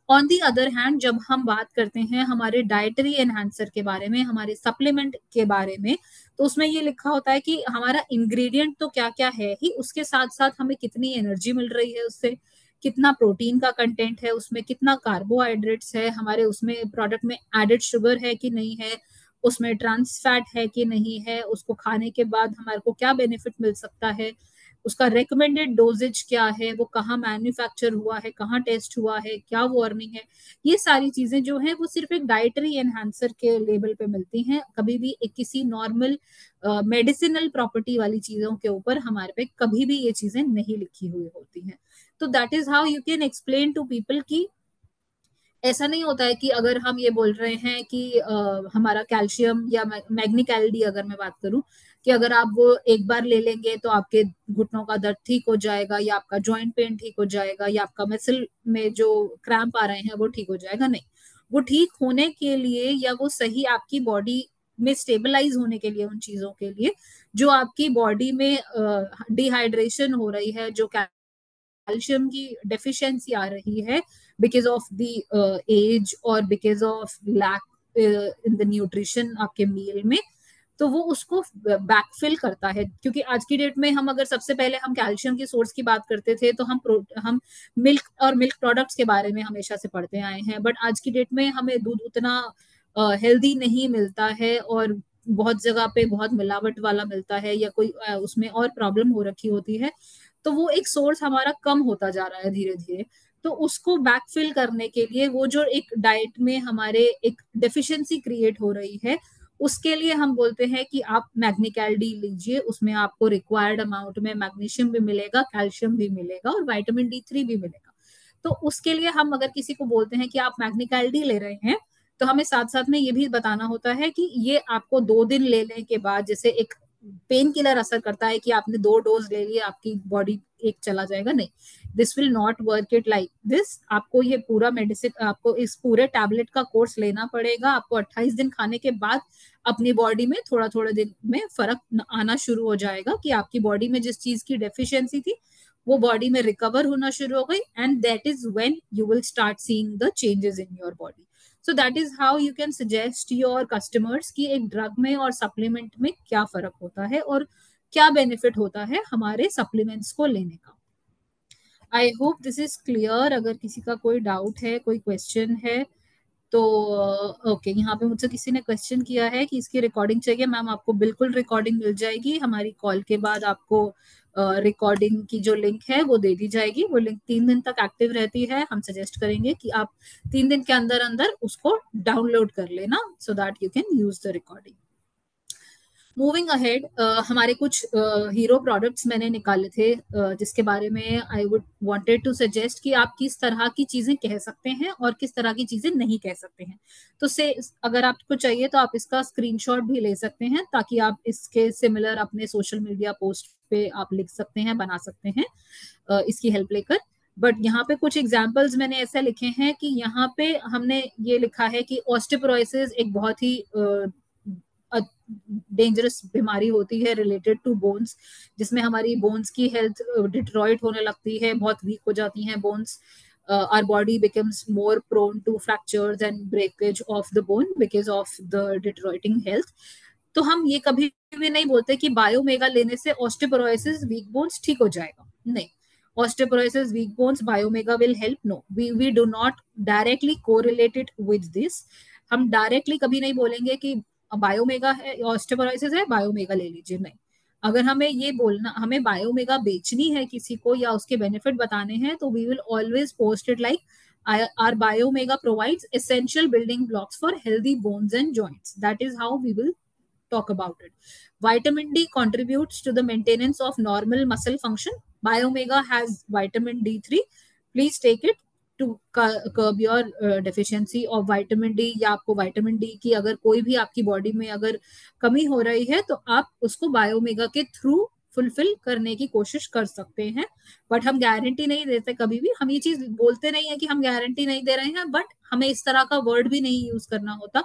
ऑन दी अदर हैंड जब हम बात करते हैं हमारे डाइटरी एनहांसर के बारे में, हमारे सप्लीमेंट के बारे में, तो उसमें ये लिखा होता है कि हमारा इंग्रेडिएंट तो क्या क्या है ही, उसके साथ साथ हमें कितनी एनर्जी मिल रही है उससे, कितना प्रोटीन का कंटेंट है उसमें, कितना कार्बोहाइड्रेट्स है हमारे उसमें, प्रोडक्ट में एडेड शुगर है कि नहीं है, उसमें ट्रांस फैट है कि नहीं है, उसको खाने के बाद हमारे को क्या बेनिफिट मिल सकता है, उसका रिकमेंडेड डोजेज क्या है, वो कहाँ मैन्युफैक्चर हुआ है, कहाँ टेस्ट हुआ है, क्या वार्निंग है, ये सारी चीजें जो है वो सिर्फ एक डाइटरी एनहांसर के लेवल पे मिलती हैं, कभी भी एक किसी नॉर्मल मेडिसिनल प्रॉपर्टी वाली चीजों के ऊपर हमारे पे कभी भी ये चीजें नहीं लिखी हुई होती हैं। तो that is how you can explain to people की ऐसा नहीं होता है कि अगर हम ये बोल रहे हैं कि हमारा कैल्शियम या मैग्निक एलडी अगर मैं बात करूं कि अगर आप वो एक बार ले लेंगे तो आपके घुटनों का दर्द ठीक हो जाएगा, या आपका जॉइंट पेन ठीक हो जाएगा, या आपका मसल में जो क्रैम्प आ रहे हैं वो ठीक हो जाएगा, नहीं। वो ठीक होने के लिए या वो सही आपकी बॉडी में स्टेबलाइज होने के लिए, उन चीजों के लिए जो आपकी बॉडी में डिहाइड्रेशन हो रही है, जो कैल्शियम की डेफिशिएंसी आ रही है बिकॉज ऑफ द एज और because of lack in the nutrition आपके मील में, तो वो उसको बैकफिल करता है। क्योंकि आज की डेट में हम अगर सबसे पहले हम कैल्शियम की सोर्स की बात करते थे तो हम मिल्क और मिल्क प्रोडक्ट्स के बारे में हमेशा से पढ़ते आए हैं, बट आज की डेट में हमें दूध उतना हेल्दी नहीं मिलता है, और बहुत जगह पे बहुत मिलावट वाला मिलता है, या कोई उसमें और प्रॉब्लम हो रखी होती है, तो वो एक सोर्स हमारा कम होता जा रहा है धीरे धीरे। तो उसको बैकफिल करने के लिए वो जो एक डाइट में हमारे एक डेफिशिएंसी क्रिएट हो रही है, उसके लिए हम बोलते हैं कि आप मैग्नीकैल डी लीजिए, उसमें आपको रिक्वायर्ड अमाउंट में मैग्नीशियम भी मिलेगा, कैल्शियम भी मिलेगा और विटामिन D3 भी मिलेगा। तो उसके लिए हम अगर किसी को बोलते हैं कि आप मैग्नीकैल डी ले रहे हैं, तो हमें साथ साथ में ये भी बताना होता है कि ये आपको 2 दिन लेने के बाद, जैसे एक पेन किलर असर करता है कि आपने 2 डोज ले लिए आपकी बॉडी एक चला जाएगा, नहीं, this will not work it like this. आपको ये पूरा मेडिसिन, आपको इस पूरे टैबलेट का कोर्स लेना पड़ेगा, आपको 28 दिन खाने के बाद अपनी बॉडी में थोड़ा थोड़ा दिन में फर्क आना शुरू हो जाएगा, कि आपकी बॉडी में जिस चीज की डेफिशिएंसी थी वो बॉडी में रिकवर होना शुरू हो गई, and that is when you will start seeing the changes in your body. So that is how you can suggest your customers कि एक ड्रग में और सप्लीमेंट में क्या फर्क होता है और क्या बेनिफिट होता है हमारे सप्लीमेंट्स को लेने का। आई होप दिस इज क्लियर। अगर किसी का कोई डाउट है, कोई क्वेश्चन है तो ओके। यहाँ पे मुझसे किसी ने क्वेश्चन किया है कि इसकी रिकॉर्डिंग चाहिए। मैम आपको बिल्कुल रिकॉर्डिंग मिल जाएगी, हमारी कॉल के बाद आपको रिकॉर्डिंग की जो लिंक है वो दे दी जाएगी। वो लिंक 3 दिन तक एक्टिव रहती है। हम सजेस्ट करेंगे कि आप 3 दिन के अंदर अंदर उसको डाउनलोड कर लेना, so that you can use the recording. Moving ahead, हमारे कुछ हीरो प्रोडक्ट्स मैंने निकाले थे जिसके बारे में I would wanted to suggest कि आप किस तरह की चीजें कह सकते हैं और किस तरह की चीजें नहीं कह सकते हैं। तो से अगर आपको चाहिए तो आप इसका स्क्रीनशॉट भी ले सकते हैं, ताकि आप इसके सिमिलर अपने सोशल मीडिया पोस्ट पे आप लिख सकते हैं, बना सकते हैं इसकी हेल्प लेकर। बट यहाँ पे कुछ एग्जाम्पल्स मैंने ऐसे लिखे हैं कि यहाँ पे हमने ये लिखा है कि ऑस्टियोपोरोसिस एक बहुत ही डेंजरस बीमारी होती है रिलेटेड टू बोन्स, जिसमें हमारी बोन्स की हेल्थ डिट्रॉइट होने लगती है, बहुत वीक हो जाती हैं bones. our body becomes more prone to fractures and breakage of the bone because of the deteriorating health. तो हम ये कभी भी नहीं बोलते कि बायोमेगा लेने से ऑस्टियोपोरोसिस वीक बोन्स ठीक हो जाएगा, नहीं। Osteoporosis weak bones BiOmega will help, no, we do not directly correlated with this. हम डायरेक्टली कभी नहीं बोलेंगे कि बायोमेगा है, ऑस्टियोपोरोसिस है, बायोमेगा ले लीजिए, नहीं। अगर हमें ये बोलना, हमें बायोमेगा बेचनी है किसी को या उसके बेनिफिट बताने हैं, तो we will always post it like our biomega provides essential building blocks for healthy bones and joints. That is how we will talk about it. Vitamin D contributes to the maintenance of normal muscle function. Biomega has vitamin D3. Please take it to curb your deficiency of vitamin D, या आपको vitamin D की अगर कोई भी आपकी body में अगर कमी हो रही है तो आप उसको बायोमेगा के थ्रू फुलफिल करने की कोशिश कर सकते हैं। बट हम गारंटी नहीं देते, कभी भी हम ये चीज बोलते नहीं है कि हम गारंटी नहीं दे रहे हैं, बट हमें इस तरह का वर्ड भी नहीं यूज करना होता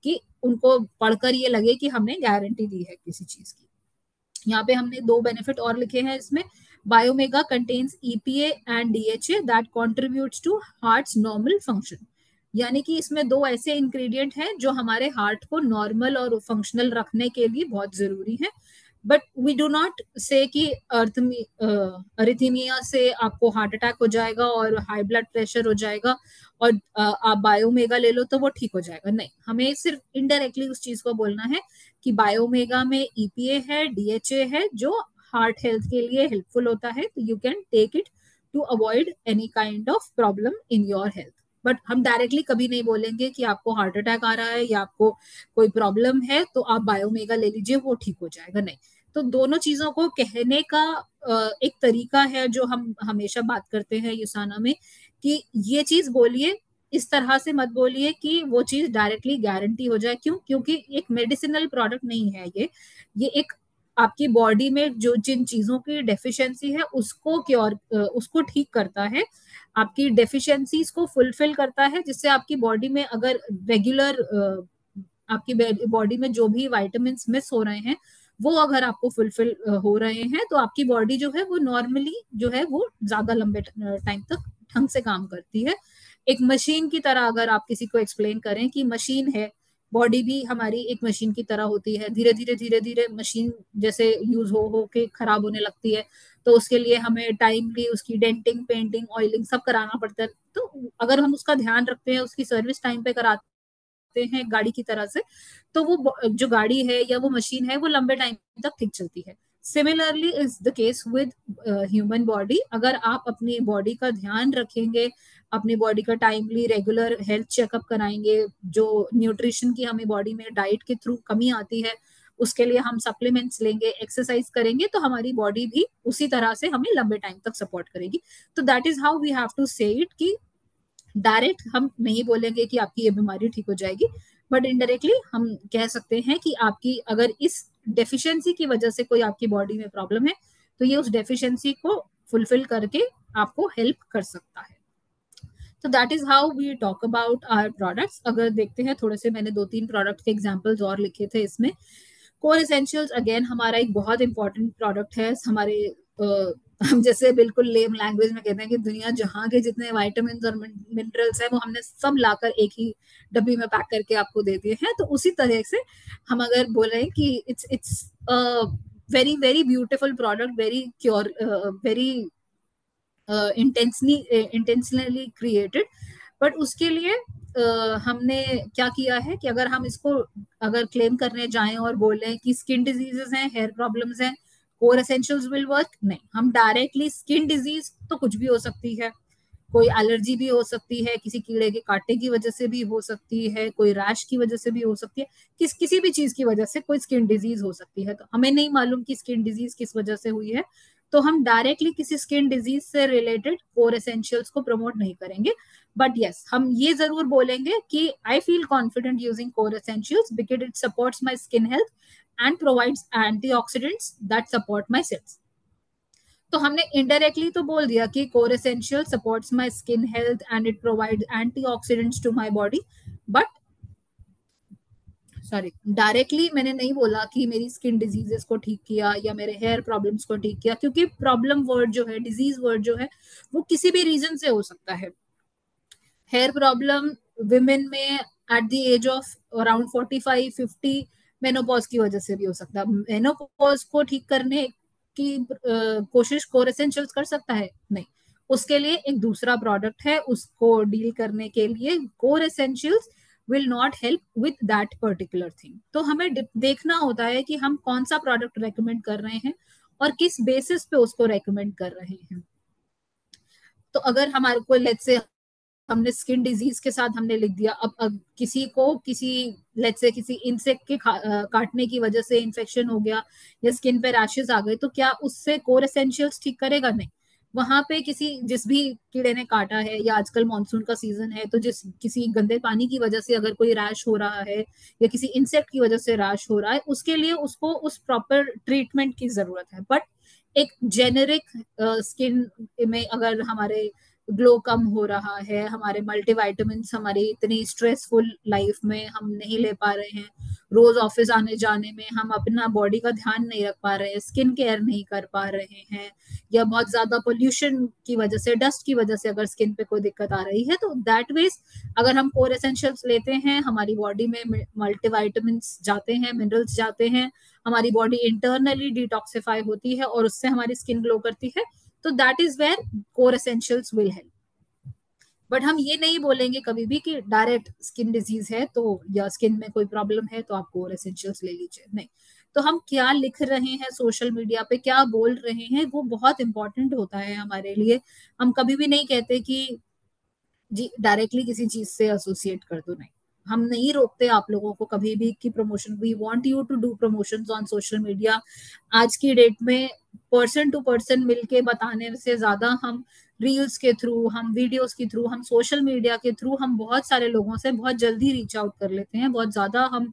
कि उनको पढ़कर ये लगे कि हमने गारंटी दी है किसी चीज की। यहाँ पे हमने 2 बेनिफिट और लिखे हैं इसमें। Biomega contains EPA and DHA that contributes to heart's normal function. यानी कि इसमें दो ऐसे इंग्रेडिएंट हैं जो हमारे हार्ट को नॉर्मल और फंक्शनल रखने के लिए बहुत जरूरी है. But we do not say कि अरिथमिया से आपको हार्ट अटैक हो जाएगा और हाई ब्लड प्रेशर हो जाएगा और आप बायोमेगा ले लो तो वो ठीक हो जाएगा. नहीं, हमें सिर्फ इनडायरेक्टली उस चीज को बोलना है कि बायोमेगा में ईपीए है, डीएचए है, जो हार्ट हेल्थ के लिए हेल्पफुल होता है. तो you can take it to avoid any kind of problem in your health. But हम डायरेक्टली कभी नहीं बोलेंगे कि आपको हार्ट अटैक आ रहा है या आपको कोई प्रॉब्लम है तो आप बायोमेगा ले लीजिए, वो ठीक हो जाएगा. नहीं. तो दोनों चीजों को कहने का एक तरीका है जो हम हमेशा बात करते हैं युसाना में, कि ये चीज बोलिए, इस तरह से मत बोलिए कि वो चीज डायरेक्टली गारंटी हो जाए. क्यों? क्योंकि एक मेडिसिनल प्रोडक्ट नहीं है ये एक आपकी बॉडी में जो जिन चीजों की डेफिशिएंसी है उसको उसको ठीक करता है, आपकी डेफिशिएंसीज को फुलफिल करता है, जिससे आपकी बॉडी में अगर रेगुलर आपकी बॉडी में जो भी वाइटामिन मिस हो रहे हैं वो अगर आपको फुलफिल हो रहे हैं तो आपकी बॉडी जो है वो नॉर्मली जो है वो ज्यादा लंबे टाइम तक ढंग से काम करती है. एक मशीन की तरह अगर आप किसी को एक्सप्लेन करें कि मशीन है, बॉडी भी हमारी एक मशीन की तरह होती है. धीरे धीरे मशीन जैसे यूज हो के खराब होने लगती है, तो उसके लिए हमें टाइमली उसकी डेंटिंग, पेंटिंग, ऑयलिंग सब कराना पड़ता है. तो अगर हम उसका ध्यान रखते हैं, उसकी सर्विस टाइम पे कराते हैं गाड़ी की तरह से, तो वो जो गाड़ी है या वो मशीन है वो लंबे टाइम तक ठीक चलती है. Similarly is the case with human body. अगर आप अपनी बॉडी का ध्यान रखेंगे, अपनी बॉडी का टाइमली रेगुलर हेल्थ चेकअप कराएंगे, जो न्यूट्रिशन की हमें बॉडी में डाइट के थ्रू कमी आती है उसके लिए हम सप्लीमेंट्स लेंगे, एक्सरसाइज करेंगे, तो हमारी बॉडी भी उसी तरह से हमें लंबे टाइम तक सपोर्ट करेगी. तो that is how we have to say it कि डायरेक्ट हम नहीं बोलेंगे कि आपकी ये बीमारी ठीक हो जाएगी, बट इनडायरेक्टली हम कह सकते हैं कि आपकी अगर इस डेफिशिएंसी की वजह से कोई आपकी बॉडी में प्रॉब्लम है तो ये उस डेफिशिएंसी को फुलफिल करके आपको हेल्प कर सकता है. तो that is how we talk about our products. अगर देखते हैं थोड़े से, मैंने 2-3 प्रोडक्ट के एग्जांपल्स और लिखे थे इसमें. कोर एसेंशियल्स अगेन हमारा एक बहुत इंपॉर्टेंट प्रोडक्ट है. हमारे हम जैसे बिल्कुल लेम लैंग्वेज में कहते हैं कि दुनिया जहाँ के जितने वाइटामिन और मिनरल्स हैं वो हमने सब लाकर एक ही डब्बी में पैक करके आपको दे दिए हैं. तो उसी तरह से हम अगर बोल रहे हैं कि it's very very beautiful product, very cure, very intentionally created. But उसके लिए हमने क्या किया है कि अगर हम इसको अगर क्लेम करने जाएं और बोलें कि स्किन डिजीजेस हैं, हेयर प्रॉब्लम्स हैं, कोर एसेंशियल्स विल वर्क, नहीं. हम डायरेक्टली स्किन डिजीज तो कुछ भी हो सकती है, कोई एलर्जी भी हो सकती है, किसी कीड़े के काटने की वजह से भी हो सकती है, कोई रैश की वजह से भी हो सकती है, किसी भी चीज की वजह से कोई स्किन डिजीज हो सकती है. तो हमें नहीं मालूम कि स्किन डिजीज किस वजह से हुई है, तो हम डायरेक्टली किसी स्किन डिजीज से रिलेटेड कोर एसेंशियल्स को प्रमोट नहीं करेंगे. बट यस, हम ये जरूर बोलेंगे कि I feel confident using core essentials because it supports my skin health and provides antioxidants that support my cells. तो हमने इनडायरेक्टली तो बोल दिया कि core essential supports my skin health and it provides antioxidants to my body. But sorry, directly मैंने नहीं बोला कि मेरी स्किन डिजीजेस को ठीक किया या मेरे हेयर प्रॉब्लम्स को ठीक किया, क्योंकि प्रॉब्लम वर्ड जो है, डिजीज वर्ड जो है, वो किसी भी रीजन से हो सकता है. हेयर प्रॉब्लम विमेन में at the age of around 45-50 menopause की वजह से भी हो सकता है. मेनोपॉज को ठीक करने की कोशिश कोर एसेंशियल्स कर सकता है? नहीं. उसके लिए एक दूसरा प्रोडक्ट है, उसको डील करने के लिए core essentials will not help with that particular thing. तो हमें देखना होता है कि हम कौन सा प्रोडक्ट रेकमेंड कर रहे हैं और किस बेसिस पे उसको रेकमेंड कर रहे हैं. तो अगर हमारे को लेट्स से हमने स्किन डिजीज के साथ हमने लिख दिया, अब किसी को किसी लेट्स से किसी इंसेक्ट के काटने की वजह से इन्फेक्शन हो गया या स्किन पे रैशेस आ गए, तो क्या उससे कोर एसेंशियल्स ठीक करेगा? नहीं. वहां पे जिस भी कीड़े ने काटा है, या आजकल मानसून का सीजन है तो किसी गंदे पानी की वजह से अगर कोई रैश हो रहा है या किसी इंसेक्ट की वजह से रैश हो रहा है, उसके लिए उसको उस प्रॉपर ट्रीटमेंट की जरूरत है. बट एक जेनेरिक स्किन में अगर हमारे ग्लो कम हो रहा है, हमारे मल्टीविटामिन्स हमारी इतनी स्ट्रेसफुल लाइफ में हम नहीं ले पा रहे हैं, रोज ऑफिस आने जाने में हम अपना बॉडी का ध्यान नहीं रख पा रहे हैं, स्किन केयर नहीं कर पा रहे हैं, या बहुत ज्यादा पोल्यूशन की वजह से, डस्ट की वजह से अगर स्किन पे कोई दिक्कत आ रही है, तो दैट वेज अगर हम कोर एसेंशियल्स लेते हैं, हमारी बॉडी में मल्टीविटामिन्स जाते हैं, मिनरल्स जाते हैं, हमारी बॉडी इंटरनली डिटॉक्सिफाई होती है और उससे हमारी स्किन ग्लो करती है, तो that is where core essentials will help. But हम ये नहीं बोलेंगे कभी भी कि डायरेक्ट स्किन डिजीज है तो, या स्किन में कोई प्रॉब्लम है तो आप कोर एसेंशियल्स ले लीजिए, नहीं। तो हम क्या लिख रहे हैं सोशल मीडिया पे, क्या बोल रहे हैं, वो बहुत इंपॉर्टेंट होता है हमारे लिए। हम कभी भी नहीं कहते कि जी डायरेक्टली किसी चीज से एसोसिएट कर दो, नहीं। हम नहीं रोकते आप लोगों को कभी भी कि promotion, we want you to do promotions on social media. आज की डेट में पर्सन टू पर्सन मिलके बताने से ज्यादा हम रील्स के थ्रू, हम वीडियोस के थ्रू, हम सोशल मीडिया के थ्रू हम बहुत सारे लोगों से बहुत जल्दी रीच आउट कर लेते हैं, बहुत ज्यादा हम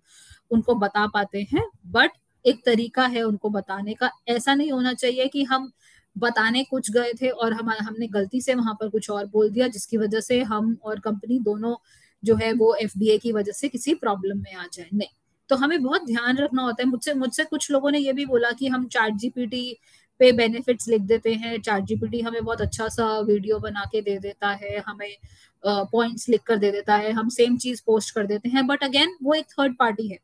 उनको बता पाते हैं। बट एक तरीका है उनको बताने का, ऐसा नहीं होना चाहिए कि हम बताने कुछ गए थे और हमने गलती से वहां पर कुछ और बोल दिया, जिसकी वजह से हम और कंपनी दोनों जो है वो एफडीए की वजह से किसी प्रॉब्लम में आ जाए, नहीं। तो हमें बहुत ध्यान रखना होता है। मुझसे मुझसे कुछ लोगों ने ये भी बोला कि हम चैट जीपीटी पे बेनिफिट्स लिख देते हैं, चैट जीपीटी हमें बहुत अच्छा सा वीडियो बना के दे देता है, हमें पॉइंट्स लिख कर दे देता है, हम सेम चीज पोस्ट कर देते हैं। बट अगेन वो एक थर्ड पार्टी है,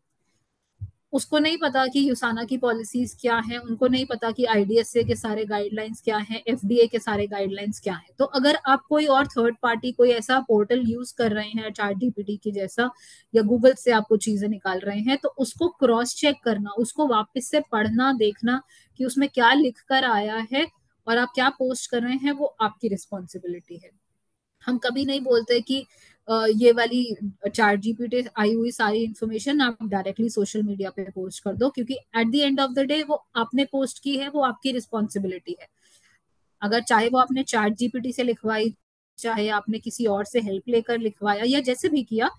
उसको नहीं पता कि यूसाना की पॉलिसीज क्या है, उनको नहीं पता कि आईडीएसए के सारे गाइडलाइंस क्या हैं, एफडीए के सारे गाइडलाइंस क्या हैं। तो अगर आप कोई और थर्ड पार्टी कोई ऐसा पोर्टल यूज कर रहे हैं चैट जीपीटी की जैसा, या गूगल से आपको चीजें निकाल रहे हैं, तो उसको क्रॉस चेक करना, उसको वापस से पढ़ना, देखना कि उसमें क्या लिख कर आया है और आप क्या पोस्ट कर रहे हैं, वो आपकी रिस्पॉन्सिबिलिटी है। हम कभी नहीं बोलते कि ये वाली चैट जीपीटी आई हुई सारी इंफॉर्मेशन आप डायरेक्टली सोशल मीडिया पे पोस्ट कर दो, क्योंकि at the end of the day वो आपने पोस्ट की है, वो आपकी रिस्पॉन्सिबिलिटी है। अगर चाहे वो आपने चैट जीपीटी से लिखवाई, चाहे आपने किसी और से हेल्प लेकर लिखवाया, या जैसे भी किया,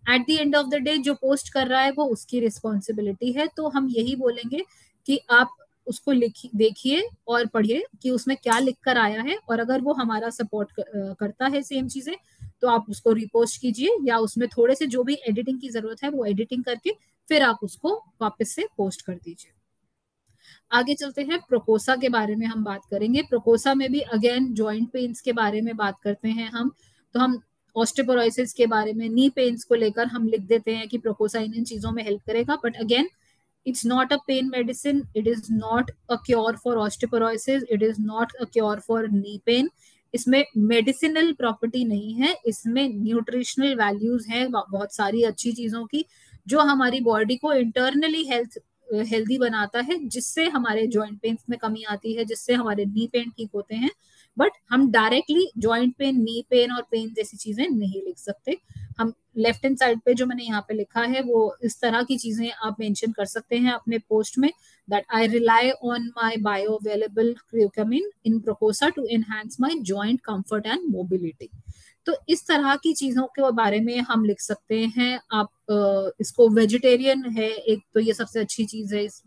at the end of the day जो पोस्ट कर रहा है वो उसकी रिस्पॉन्सिबिलिटी है। तो हम यही बोलेंगे कि आप उसको लिखिए, देखिए और पढ़िए कि उसमें क्या लिख कर आया है, और अगर वो हमारा सपोर्ट करता है सेम चीजें, तो आप उसको रिपोस्ट कीजिए, या उसमें थोड़े से जो भी एडिटिंग की जरूरत है वो एडिटिंग करके फिर आप उसको वापस से पोस्ट कर दीजिए। आगे चलते हैं, प्रोकोसा के बारे में हम बात करेंगे। प्रोकोसा में भी अगेन जॉइंट पेन्स के बारे में बात करते हैं हम। तो हम ऑस्टियोपोरोसिस के बारे में, नी पेन्स को लेकर हम लिख देते हैं कि प्रोकोसा इन चीजों में हेल्प करेगा। But again it's not a pain medicine, it is not a cure for osteoporosis, it is not a cure for knee pain। इसमें मेडिसिनल प्रॉपर्टी नहीं है, इसमें न्यूट्रिशनल वैल्यूज हैं बहुत सारी अच्छी चीजों की, जो हमारी बॉडी को इंटरनली हेल्दी बनाता है, जिससे हमारे जॉइंट पेन में कमी आती है, जिससे हमारे नी पेन ठीक होते हैं। बट हम directly joint pain, knee pain और पेन जैसी चीजें नहीं लिख सकते। हम लेफ्ट हैंड साइड पे जो मैंने यहाँ पे लिखा है वो इस तरह की चीजें आप मेंशन कर सकते हैं अपने पोस्ट में, that I rely on my bio available curcumin in Procosa to enhance my joint comfort and mobility. तो इस तरह की चीजों के बारे में हम लिख सकते हैं। आप इसको वेजिटेरियन है एक, तो ये सबसे अच्छी चीज है इस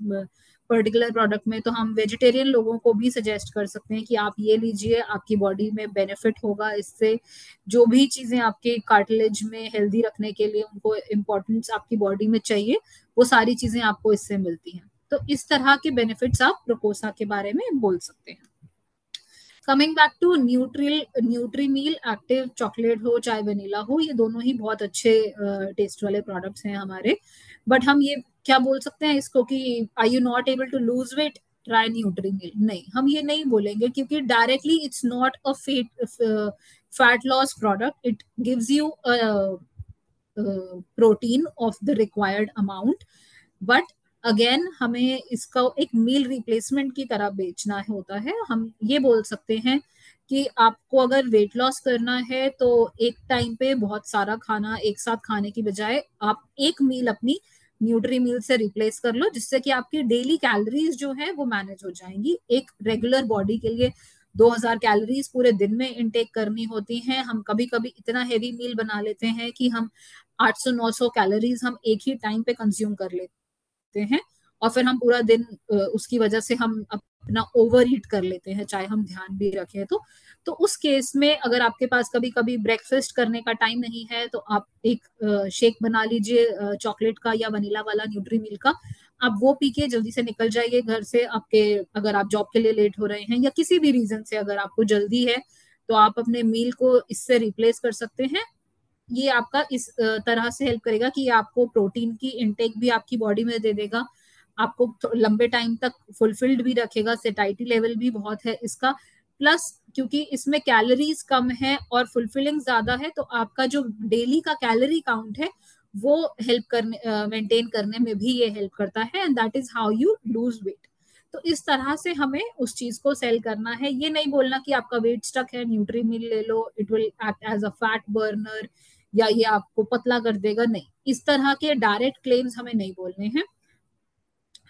पर्टिकुलर प्रोडक्ट में। तो हम वेजिटेरियन लोगों को भी सजेस्ट कर सकते हैं कि आप ये लीजिए, आपकी बॉडी में बेनिफिट होगा इससे। जो भी चीजें आपके कार्टिलेज में हेल्दी रखने के लिए उनको इम्पोर्टेंस आपकी बॉडी में चाहिए, वो सारी चीजें आपको इससे मिलती हैं। तो इस तरह के बेनिफिट्स आप प्रोकोसा के बारे में बोल सकते हैं। Coming back to Nutrimeal active chocolate हो चाहे वनीला हो, ये दोनों ही बहुत अच्छे टेस्ट वाले प्रोडक्ट्स हैं हमारे। बट हम ये क्या बोल सकते हैं इसको कि I you not able to lose weight, try Nutrimeal, नहीं, हम ये नहीं बोलेंगे, क्योंकि directly it's not a fat loss product, it gives you protein of the required amount. But again हमें इसका एक मील रिप्लेसमेंट की तरह बेचना होता है। हम ये बोल सकते हैं कि आपको अगर वेट लॉस करना है तो एक टाइम पे बहुत सारा खाना एक साथ खाने की बजाय आप एक मील अपनी न्यूट्री मील से रिप्लेस कर लो, जिससे कि आपकी डेली कैलोरीज जो है वो मैनेज हो जाएंगी। एक रेगुलर बॉडी के लिए 2000 कैलोरीज पूरे दिन में इनटेक करनी होती हैं। हम कभी कभी इतना हेवी मील बना लेते हैं कि हम 800-900 कैलोरीज हम एक ही टाइम पे कंज्यूम कर लेते हैं, और फिर हम पूरा दिन उसकी वजह से हम ना ओवर ईट कर लेते हैं, चाहे हम ध्यान भी रखें तो उस केस में अगर आपके पास कभी कभी ब्रेकफास्ट करने का टाइम नहीं है तो आप एक शेक बना लीजिए चॉकलेट का या वनीला वाला न्यूट्री मिल्क का, आप वो पी के जल्दी से निकल जाइए घर से। आपके अगर आप जॉब के लिए लेट हो रहे हैं या किसी भी रीजन से अगर आपको जल्दी है तो आप अपने मील को इससे रिप्लेस कर सकते हैं। ये आपका इस तरह से हेल्प करेगा कि आपको प्रोटीन की इनटेक भी आपकी बॉडी में दे देगा, आपको लंबे टाइम तक फुलफिल्ड भी रखेगा, सेटाइटी लेवल भी बहुत है इसका। प्लस क्योंकि इसमें कैलोरीज कम है और फुलफिलिंग ज्यादा है तो आपका जो डेली का कैलोरी काउंट है वो हेल्प करने मेंटेन करने में भी ये हेल्प करता है, and that is how you lose weight. तो इस तरह से हमें उस चीज को सेल करना है। ये नहीं बोलना कि आपका वेट स्टक है न्यूट्री मिल ले लो, it will act as a fat burner या ये आपको पतला कर देगा, नहीं, इस तरह के डायरेक्ट क्लेम्स हमें नहीं बोलने हैं।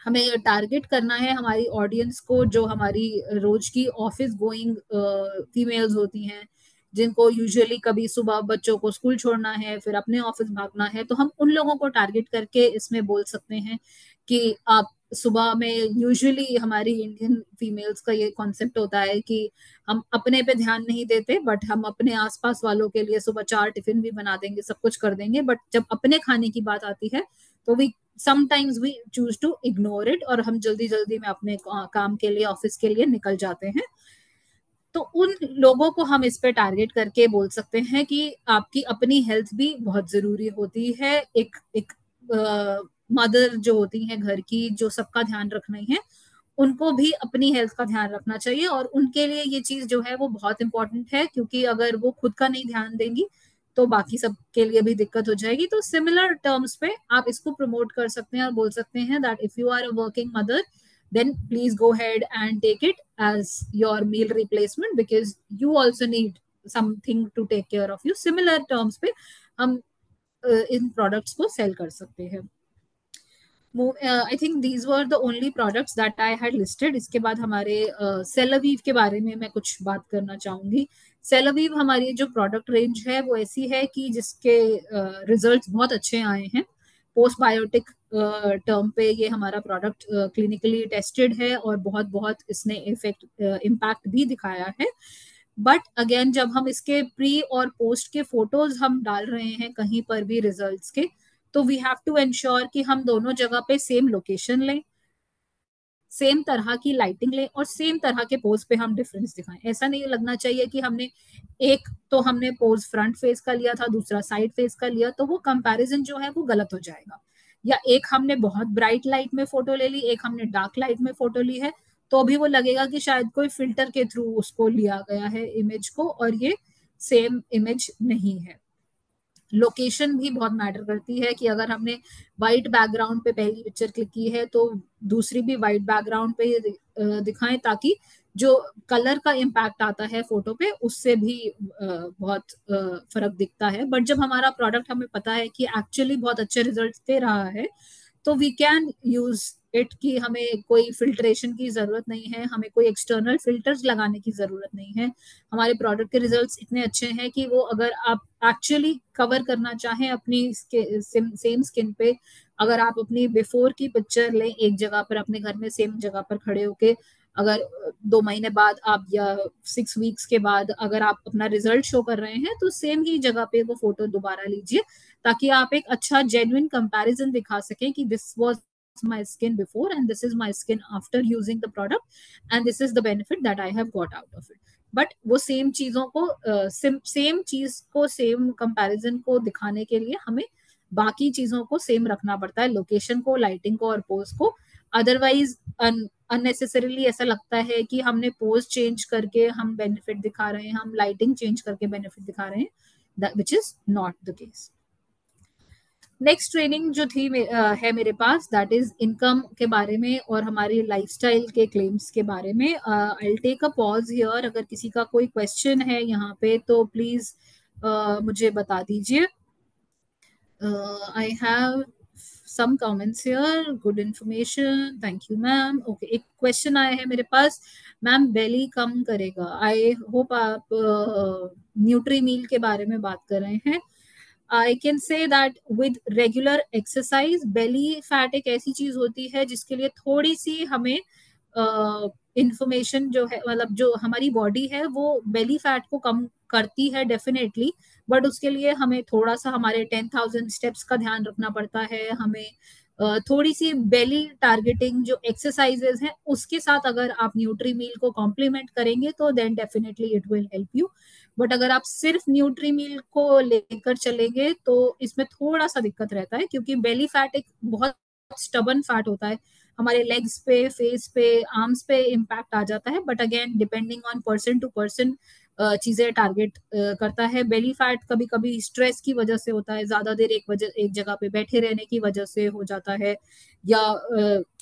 हमें टारगेट करना है हमारी ऑडियंस को, जो हमारी रोज की ऑफिस गोइंग फीमेल्स होती हैं, जिनको यूजुअली कभी सुबह बच्चों को स्कूल छोड़ना है फिर अपने ऑफिस भागना है, तो हम उन लोगों को टारगेट करके इसमें बोल सकते हैं कि आप सुबह में, यूजुअली हमारी इंडियन फीमेल्स का ये कॉन्सेप्ट होता है कि हम अपने पे ध्यान नहीं देते बट हम अपने आसपास वालों के लिए सुबह 4 टिफिन भी बना देंगे, सब कुछ कर देंगे, बट जब अपने खाने की बात आती है तो we sometimes we choose to ignore it और हम जल्दी जल्दी में अपने काम के लिए ऑफिस के लिए निकल जाते हैं। तो उन लोगों को हम इस पे टारगेट करके बोल सकते हैं कि आपकी अपनी हेल्थ भी बहुत जरूरी होती है। एक मदर जो होती हैं घर की, जो सबका ध्यान रखना है, उनको भी अपनी हेल्थ का ध्यान रखना चाहिए और उनके लिए ये चीज जो है वो बहुत इंपॉर्टेंट है, क्योंकि अगर वो खुद का नहीं ध्यान देंगी तो बाकी सब के लिए भी दिक्कत हो जाएगी। तो सिमिलर टर्म्स पे आप इसको प्रमोट कर सकते हैं और बोल सकते हैं that if you are a working mother then please go ahead and take it as your meal replacement because you also need something to take care of you। similar terms पे हम इन products को cell कर सकते हैं। I think these were the only products that I had listed. इसके बाद हमारे सेलावीव के बारे में मैं कुछ बात करना चाहूंगी। सेलावीव हमारी जो प्रोडक्ट रेंज है वो ऐसी है कि जिसके रिजल्ट्स बहुत अच्छे आए हैं। पोस्ट बायोटिक टर्म पे ये हमारा प्रोडक्ट क्लिनिकली टेस्टेड है और बहुत बहुत इसने इफेक्ट इम्पैक्ट भी दिखाया है। बट अगेन जब हम इसके प्री और पोस्ट के फोटोज हम डाल रहे हैं कहीं पर भी रिजल्ट्स के, तो वी हैव टू एंश्योर कि हम दोनों जगह पे सेम लोकेशन लें, सेम तरह की लाइटिंग लें और सेम तरह के पोज पे हम डिफरेंस दिखाएं। ऐसा नहीं लगना चाहिए कि हमने पोज फ्रंट फेस का लिया था, दूसरा साइड फेस का लिया, तो वो कंपैरिजन जो है वो गलत हो जाएगा। या एक हमने बहुत ब्राइट लाइट में फोटो ले ली, एक हमने डार्क लाइट में फोटो ली है, तो भी वो लगेगा कि शायद कोई फिल्टर के थ्रू उसको लिया गया है इमेज को, और ये सेम इमेज नहीं है। लोकेशन भी बहुत मैटर करती है कि अगर हमने वाइट बैकग्राउंड पे पहली पिक्चर क्लिक की है तो दूसरी भी वाइट बैकग्राउंड पे दिखाएं, ताकि जो कलर का इम्पैक्ट आता है फोटो पे उससे भी बहुत फर्क दिखता है। बट जब हमारा प्रोडक्ट हमें पता है कि एक्चुअली बहुत अच्छे रिजल्ट दे रहा है तो वी कैन यूज इट, कि हमें कोई फिल्ट्रेशन की जरूरत नहीं है, हमें कोई एक्सटर्नल फिल्टर्स लगाने की जरूरत नहीं है। हमारे प्रोडक्ट के रिजल्ट्स इतने अच्छे हैं कि वो अगर आप एक्चुअली कवर करना चाहें अपनी सेम स्किन पे, अगर आप अपनी बिफोर की पिक्चर लें एक जगह पर अपने घर में सेम जगह पर खड़े होके, अगर 2 महीने बाद आप या 6 वीक्स के बाद अगर आप अपना रिजल्ट शो कर रहे हैं तो सेम ही जगह पे वो फोटो दोबारा लीजिए, ताकि आप एक अच्छा जेन्युइन कंपैरिजन दिखा सकें कि this was my skin before and this is my skin after using the product and this is the benefit that I have got out of it। But वो सेम चीजों को सेम चीज को same comparison को दिखाने के लिए हमें बाकी चीजों को सेम रखना पड़ता है, लोकेशन को, लाइटिंग को और पोज को। अदरवाइज अननेसेसरीली ऐसा लगता है कि हमने पोज चेंज करके हम बेनिफिट दिखा रहे हैं, हम लाइटिंग चेंज करके बेनिफिट दिखा रहे हैं, which is not the case. Next training जो थी है मेरे पास, दैट इज इनकम के बारे में और हमारी लाइफस्टाइल के क्लेम्स के बारे में। I will take a pause here, अगर किसी का कोई क्वेश्चन है यहाँ पे तो प्लीज मुझे बता दीजिए। I have some comments here, good information, thank you ma'am. Okay, एक क्वेश्चन आया है मेरे पास, मैम बेली कम करेगा? आई होप आप न्यूट्री मील के बारे में बात कर रहे हैं। I can say that with regular exercise, belly fat एक ऐसी चीज होती है जिसके लिए थोड़ी सी हमें इंफॉर्मेशन जो है, मतलब जो हमारी बॉडी है वो बेली फैट को कम करती है डेफिनेटली, बट उसके लिए हमें थोड़ा सा हमारे 10,000 स्टेप्स का ध्यान रखना पड़ता है। हमें थोड़ी सी बेली टारगेटिंग जो एक्सरसाइजेस हैं उसके साथ अगर आप न्यूट्री मील को कॉम्प्लीमेंट करेंगे तो then definitely it will help you. But अगर आप सिर्फ न्यूट्री मील को लेकर चलेंगे तो इसमें थोड़ा सा दिक्कत रहता है, क्योंकि बेली फैट एक बहुत स्टबन फैट होता है, हमारे लेग्स पे, फेस पे, आर्म्स पे इम्पैक्ट आ जाता है। But again depending on person to person चीजें टारगेट करता है। बेली फैट कभी कभी स्ट्रेस की वजह से होता है, ज्यादा देर एक जगह पे बैठे रहने की वजह से हो जाता है, या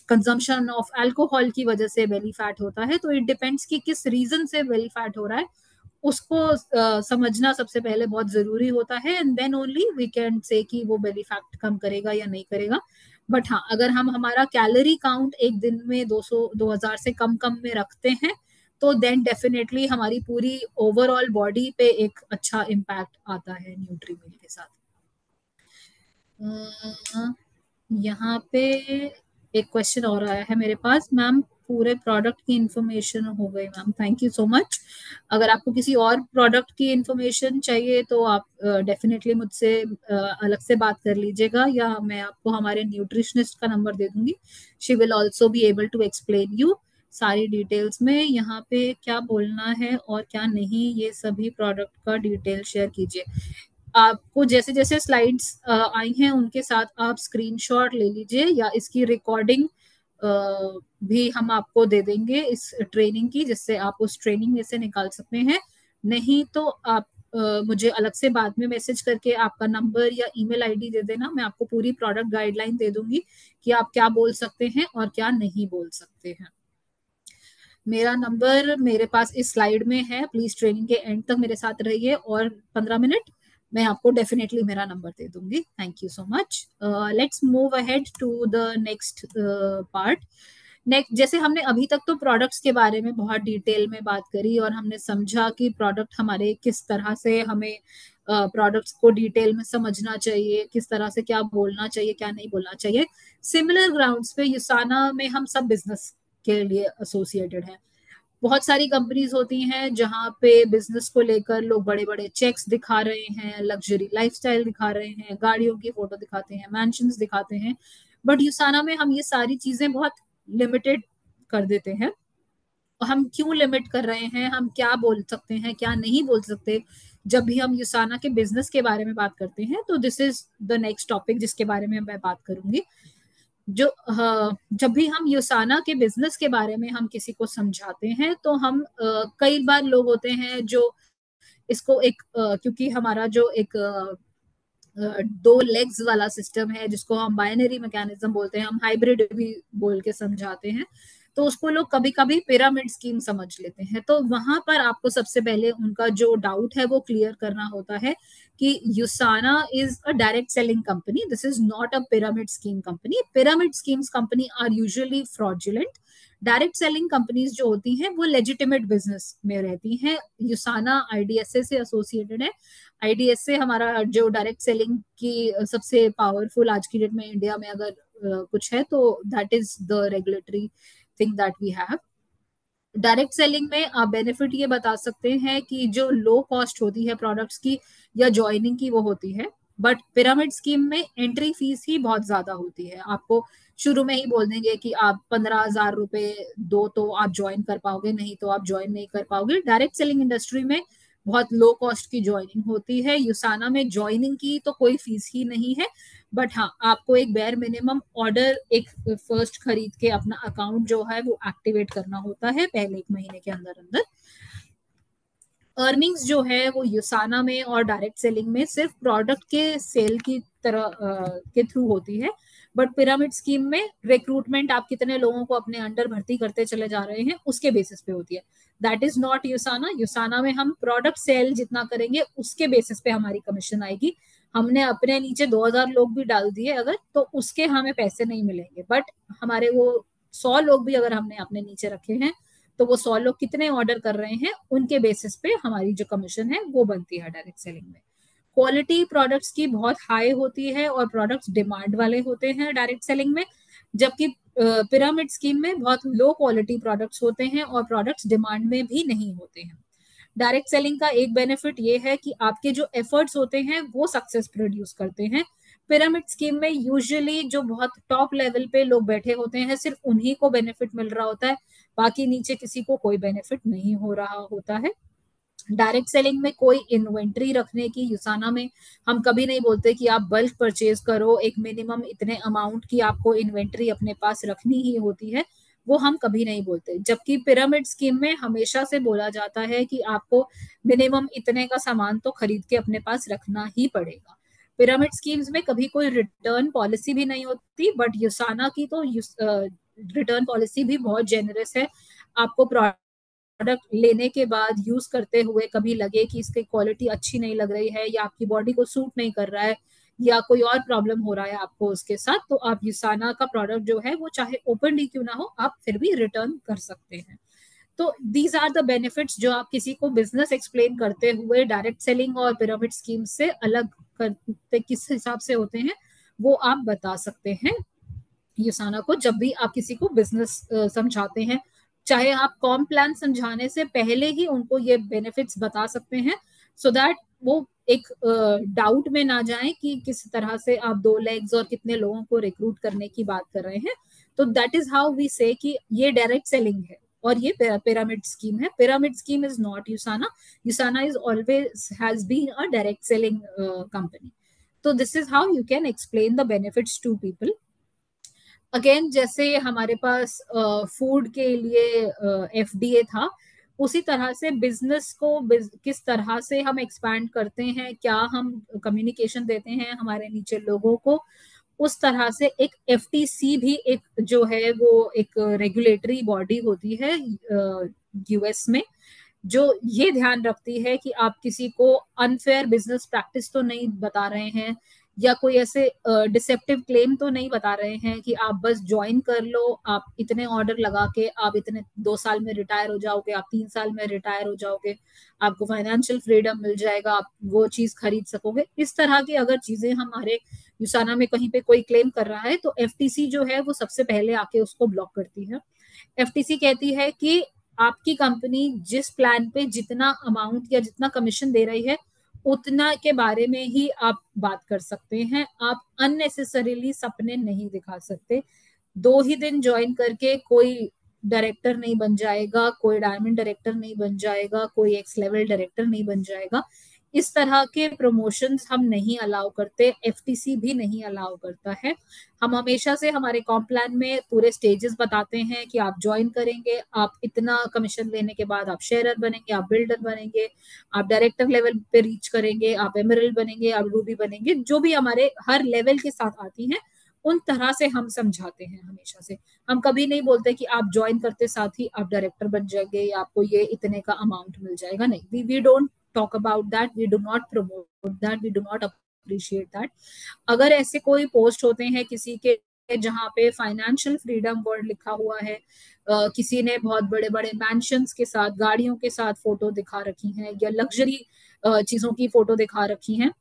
कंजम्पशन ऑफ अल्कोहल की वजह से बेली फैट होता है। तो इट डिपेंड्स कि किस रीजन से बेली फैट हो रहा है, उसको समझना सबसे पहले बहुत जरूरी होता है, and then only we can say कि वो बेली फैट कम करेगा या नहीं करेगा। बट हाँ, अगर हम हमारा कैलोरी काउंट एक दिन में 200-2000 से कम कम में रखते हैं तो देन डेफिनेटली हमारी पूरी ओवरऑल बॉडी पे एक अच्छा इम्पैक्ट आता है न्यूट्री मील के साथ। यहाँ पे एक क्वेश्चन और आया है मेरे पास, मैम पूरे प्रोडक्ट की इंफॉर्मेशन हो गई ma'am, thank you so much. अगर आपको किसी और प्रोडक्ट की इंफॉर्मेशन चाहिए तो आप डेफिनेटली मुझसे अलग से बात कर लीजिएगा, या मैं आपको हमारे न्यूट्रिशनिस्ट का नंबर दे दूंगी। She will also be able to explain you सारी डिटेल्स में। यहाँ पे क्या बोलना है और क्या नहीं, ये सभी प्रोडक्ट का डिटेल शेयर कीजिए। आपको जैसे जैसे स्लाइड्स आई हैं उनके साथ आप स्क्रीनशॉट ले लीजिए, या इसकी रिकॉर्डिंग भी हम आपको दे देंगे इस ट्रेनिंग की, जिससे आप उस ट्रेनिंग में से निकाल सकते हैं। नहीं तो आप मुझे अलग से बाद में मैसेज करके आपका नंबर या ईमेल आईडी दे देना, मैं आपको पूरी प्रोडक्ट गाइडलाइन दे दूंगी कि आप क्या बोल सकते हैं और क्या नहीं बोल सकते हैं। मेरा नंबर मेरे पास इस स्लाइड में है, प्लीज ट्रेनिंग के एंड तक मेरे साथ रहिए और 15 मिनट मैं आपको डेफिनेटली मेरा नंबर दे दूंगी। Thank you so much. Let's move ahead to the next part. Next, जैसे हमने अभी तक तो प्रोडक्ट्स के बारे में बहुत डिटेल में बात करी और हमने समझा कि प्रोडक्ट हमारे किस तरह से हमें प्रोडक्ट्स को डिटेल में समझना चाहिए, किस तरह से क्या बोलना चाहिए क्या नहीं बोलना चाहिए। सिमिलर ग्राउंड्स पे युसाना में हम सब बिजनेस के लिए एसोसिएटेड है। बहुत सारी कंपनीज होती हैं जहां पे बिजनेस को लेकर लोग बड़े बड़े चेक्स दिखा रहे हैं, लग्जरी लाइफस्टाइल दिखा रहे हैं, गाड़ियों की फोटो दिखाते हैं, मैंशंस दिखाते हैं। बट युसाना में हम ये सारी चीजें बहुत लिमिटेड कर देते हैं। हम क्यों लिमिट कर रहे हैं, हम क्या बोल सकते हैं क्या नहीं बोल सकते जब भी हम युसाना के बिजनेस के बारे में बात करते हैं, तो this is the next topic जिसके बारे में मैं बात करूंगी। जो जब भी हम युसाना के बिजनेस के बारे में हम किसी को समझाते हैं तो हम कई बार लोग होते हैं जो इसको एक क्योंकि हमारा जो एक 2 लेग्स वाला सिस्टम है जिसको हम बाइनरी मैकेनिज्म बोलते हैं, हम हाइब्रिड भी बोल के समझाते हैं, तो उसको लोग कभी कभी पिरामिड स्कीम समझ लेते हैं। तो वहां पर आपको सबसे पहले उनका जो डाउट है वो क्लियर करना होता है कि USANA is a direct selling company, this is not a pyramid scheme company. Pyramid schemes company are usually fraudulent. Direct selling companies जो होती हैं वो लेजिटिमेट बिजनेस में रहती हैं। युसाना आईडीएसए से एसोसिएटेड है। आईडीएसए हमारा जो डायरेक्ट सेलिंग की सबसे पावरफुल आज की डेट में इंडिया में अगर कुछ है तो that is the regulatory thing that we have. Direct selling में आप बेनिफिट ये बता सकते हैं कि जो लो कॉस्ट होती है प्रोडक्ट्स की या ज्वाइनिंग की वो होती है। बट पिरामिड स्कीम में एंट्री फीस ही बहुत ज्यादा होती है। आपको शुरू में ही बोल देंगे कि आप 15,000 रुपए दो तो आप ज्वाइन कर पाओगे, नहीं तो आप ज्वाइन नहीं कर पाओगे। डायरेक्ट सेलिंग इंडस्ट्री में बहुत लो कॉस्ट की ज्वाइनिंग होती है। युसाना में ज्वाइनिंग की तो कोई फीस ही नहीं है, बट हाँ आपको एक बेयर मिनिमम ऑर्डर एक फर्स्ट खरीद के अपना अकाउंट जो है वो एक्टिवेट करना होता है पहले 1 महीने के अंदर अंदर। अर्निंग्स जो है वो युसाना में और डायरेक्ट सेलिंग में सिर्फ प्रोडक्ट के सेल की तरह के थ्रू होती है। बट पिरामिड स्कीम में रिक्रूटमेंट आप कितने लोगों को अपने अंडर भर्ती करते चले जा रहे हैं उसके बेसिस पे होती है। That is not USANA. USANA में हम प्रोडक्ट सेल जितना करेंगे उसके बेसिस पे हमारी कमीशन आएगी। हमने अपने नीचे 2,000 लोग भी डाल दिए अगर तो उसके हमें पैसे नहीं मिलेंगे, बट हमारे वो 100 लोग भी अगर हमने अपने नीचे रखे हैं तो वो 100 लोग कितने ऑर्डर कर रहे हैं उनके बेसिस पे हमारी जो कमीशन है वो बनती है डायरेक्ट सेलिंग में। क्वालिटी प्रोडक्ट्स की बहुत हाई होती है और प्रोडक्ट्स डिमांड वाले होते हैं डायरेक्ट सेलिंग में, जबकि पिरामिड स्कीम में बहुत लो क्वालिटी प्रोडक्ट्स होते हैं और प्रोडक्ट्स डिमांड में भी नहीं होते हैं। डायरेक्ट सेलिंग का एक बेनिफिट ये है कि आपके जो एफर्ट्स होते हैं वो सक्सेस प्रोड्यूस करते हैं। पिरामिड स्कीम में यूजुअली जो बहुत टॉप लेवल पे लोग बैठे होते हैं सिर्फ उन्हीं को बेनिफिट मिल रहा होता है, बाकी नीचे किसी को कोई बेनिफिट नहीं हो रहा होता है। डायरेक्ट सेलिंग में कोई इन्वेंट्री रखने की, यूसाना में हम कभी नहीं बोलते कि आप बल्क परचेज करो, एक मिनिमम इतने अमाउंट की आपको इन्वेंट्री अपने पास रखनी ही होती है, वो हम कभी नहीं बोलते। जबकि पिरामिड स्कीम में हमेशा से बोला जाता है कि आपको मिनिमम इतने का सामान तो खरीद के अपने पास रखना ही पड़ेगा। पिरामिड स्कीम्स में कभी कोई रिटर्न पॉलिसी भी नहीं होती, बट यूसाना की तो रिटर्न पॉलिसी भी बहुत जेनरस है। आपको प्रोडक्ट लेने के बाद यूज करते हुए कभी लगे कि इसकी क्वालिटी अच्छी नहीं लग रही है या आपकी बॉडी को सूट नहीं कर रहा है या कोई और प्रॉब्लम हो रहा है आपको उसके साथ, तो आप यूसाना का प्रोडक्ट जो है वो चाहे ओपनली क्यों ना हो आप फिर भी रिटर्न कर सकते हैं। तो दीज आर द बेनिफिट्स जो आप किसी को बिजनेस एक्सप्लेन करते हुए डायरेक्ट सेलिंग और पिरामिड स्कीम से अलग करते किस हिसाब से होते हैं वो आप बता सकते हैं यूसाना को जब भी आप किसी को बिजनेस समझाते हैं। चाहे आप कॉम प्लान समझाने से पहले ही उनको ये बेनिफिट्स बता सकते हैं सो दैट वो एक डाउट में ना जाए कि किस तरह से आप 2 लेग्स और कितने लोगों को रिक्रूट करने की बात कर रहे हैं। तो दैट इज हाउ वी से कि ये डायरेक्ट सेलिंग है और ये पिरामिड स्कीम है। Pyramid scheme is not USANA, USANA is always has been a direct selling company. तो this is how you can explain the benefits to people. Again जैसे हमारे पास फूड के लिए एफडीए था, उसी तरह से बिजनेस को किस तरह से हम एक्सपैंड करते हैं, क्या हम कम्युनिकेशन देते हैं हमारे नीचे लोगों को, उस तरह से एक एफटीसी भी एक जो है वो एक रेगुलेटरी बॉडी होती है यूएस में, जो ये ध्यान रखती है कि आप किसी को अनफेयर बिजनेस प्रैक्टिस तो नहीं बता रहे हैं या कोई ऐसे डिसेप्टिव क्लेम तो नहीं बता रहे हैं कि आप बस ज्वाइन कर लो, आप इतने ऑर्डर लगा के आप इतने 2 साल में रिटायर हो जाओगे, आप 3 साल में रिटायर हो जाओगे, आपको फाइनेंशियल फ्रीडम मिल जाएगा, आप वो चीज खरीद सकोगे। इस तरह की अगर चीजें हमारे यूसाना में कहीं पे कोई क्लेम कर रहा है तो एफटीसी जो है वो सबसे पहले आके उसको ब्लॉक करती है। एफटीसी कहती है कि आपकी कंपनी जिस प्लान पे जितना अमाउंट या जितना कमीशन दे रही है उतना के बारे में ही आप बात कर सकते हैं, आप अननेसेसरीली सपने नहीं दिखा सकते। 2 ही दिन ज्वाइन करके कोई डायरेक्टर नहीं बन जाएगा, कोई डायमंड डायरेक्टर नहीं बन जाएगा, कोई एक्स लेवल डायरेक्टर नहीं बन जाएगा। इस तरह के प्रमोशंस हम नहीं अलाउ करते, एफटीसी भी नहीं अलाउ करता है। हम हमेशा से हमारे कॉम्प प्लान में पूरे स्टेजेस बताते हैं कि आप ज्वाइन करेंगे, आप इतना कमीशन लेने के बाद आप शेयरर बनेंगे, आप बिल्डर बनेंगे, आप डायरेक्टर लेवल पे रीच करेंगे, आप एमरल्ड बनेंगे, आप रूबी बनेंगे, जो भी हमारे हर लेवल के साथ आती हैं उन तरह से हम समझाते हैं हमेशा से। हम कभी नहीं बोलते कि आप ज्वाइन करते साथ ही आप डायरेक्टर बन जाएंगे या आपको ये इतने का अमाउंट मिल जाएगा, नहीं, we don't talk about that, we do not promote that, we do not appreciate that. अगर ऐसे कोई पोस्ट होते हैं किसी के जहाँ पे फाइनेंशियल फ्रीडम वर्ड लिखा हुआ है, किसी ने बहुत बड़े बड़े मैंशंस के साथ गाड़ियों के साथ फोटो दिखा रखी हैं या लग्जरी चीजों की फोटो दिखा रखी हैं,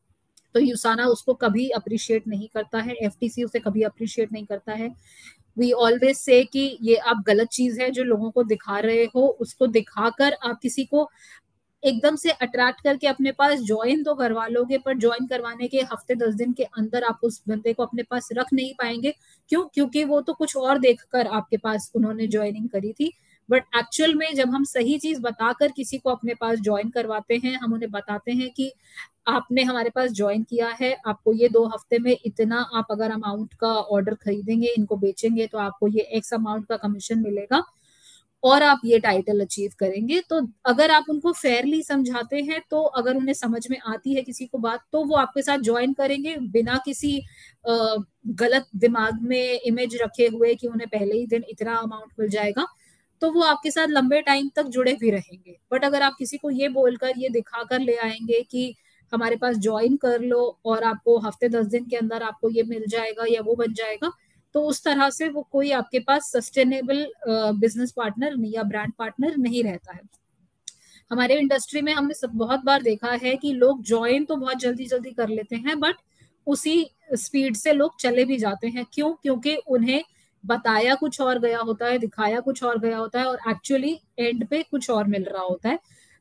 तो यूसाना उसको कभी अप्रिशिएट नहीं करता है, एफटीसी उसे कभी अप्रिशिएट नहीं करता है। वी ऑलवेज से कि ये आप गलत चीज है जो लोगों को दिखा रहे हो, उसको दिखाकर आप किसी को एकदम से अट्रैक्ट करके अपने पास ज्वाइन तो करवा लोगे, पर ज्वाइन करवाने के हफ्ते 10 दिन के अंदर आप उस बंदे को अपने पास रख नहीं पाएंगे। क्यों? क्योंकि वो तो कुछ और देखकर आपके पास उन्होंने ज्वाइनिंग करी थी। बट एक्चुअल में जब हम सही चीज बताकर किसी को अपने पास ज्वाइन करवाते हैं, हम उन्हें बताते हैं कि आपने हमारे पास ज्वाइन किया है, आपको ये 2 हफ्ते में इतना, आप अगर अमाउंट का ऑर्डर खरीदेंगे, इनको बेचेंगे तो आपको ये एक्स अमाउंट का कमीशन मिलेगा और आप ये टाइटल अचीव करेंगे। तो अगर आप उनको फेयरली समझाते हैं, तो अगर उन्हें समझ में आती है किसी को बात, तो वो आपके साथ ज्वाइन करेंगे बिना किसी गलत दिमाग में इमेज रखे हुए कि उन्हें पहले ही दिन इतना अमाउंट मिल जाएगा, तो वो आपके साथ लंबे टाइम तक जुड़े भी रहेंगे। बट अगर आप किसी को ये बोलकर ये दिखाकर ले आएंगे कि हमारे पास ज्वाइन कर लो और आपको हफ्ते 10 दिन के अंदर आपको ये मिल जाएगा या वो बन जाएगा, तो उस तरह से वो कोई आपके पास सस्टेनेबल बिजनेस पार्टनर या ब्रांड पार्टनर नहीं रहता है। हमारे इंडस्ट्री में हमने सब बहुत बार देखा है कि लोग ज्वाइन तो बहुत जल्दी जल्दी कर लेते हैं, बट उसी स्पीड से लोग चले भी जाते हैं। क्यों? क्योंकि उन्हें बताया कुछ और गया होता है, दिखाया कुछ और गया होता है, और एक्चुअली एंड पे कुछ और मिल रहा होता है।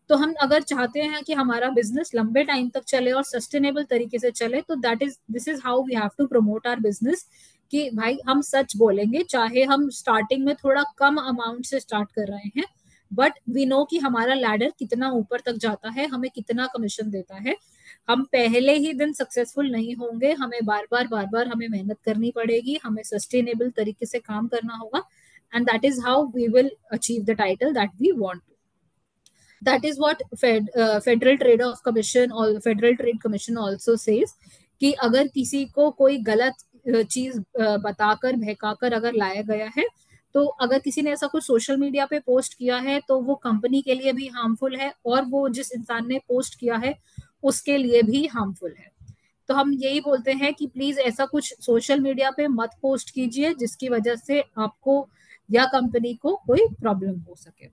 तो हम अगर चाहते हैं कि हमारा बिजनेस लंबे टाइम तक चले और सस्टेनेबल तरीके से चले, तो this is how we have to promote our business, कि भाई हम सच बोलेंगे, चाहे हम स्टार्टिंग में थोड़ा कम अमाउंट से स्टार्ट कर रहे हैं, बट वी नो कि हमारा लैडर कितना ऊपर तक जाता है, हमें कितना कमीशन देता है। हम पहले ही दिन सक्सेसफुल नहीं होंगे, हमें बार बार हमें मेहनत करनी पड़ेगी, हमें सस्टेनेबल तरीके से काम करना होगा, and that is how we will achieve the title that we want. That is what federal trade of commission और federal trade commission also says, कि अगर किसी को कोई गलत चीज बताकर बहकाकर अगर लाया गया है, तो अगर किसी ने ऐसा कुछ सोशल मीडिया पे पोस्ट किया है, तो वो कंपनी के लिए भी हार्मफुल है, और वो जिस इंसान ने पोस्ट किया है उसके लिए भी हार्मफुल है। तो हम यही बोलते हैं कि प्लीज ऐसा कुछ सोशल मीडिया पे मत पोस्ट कीजिए जिसकी वजह से आपको या कंपनी को कोई प्रॉब्लम हो सके।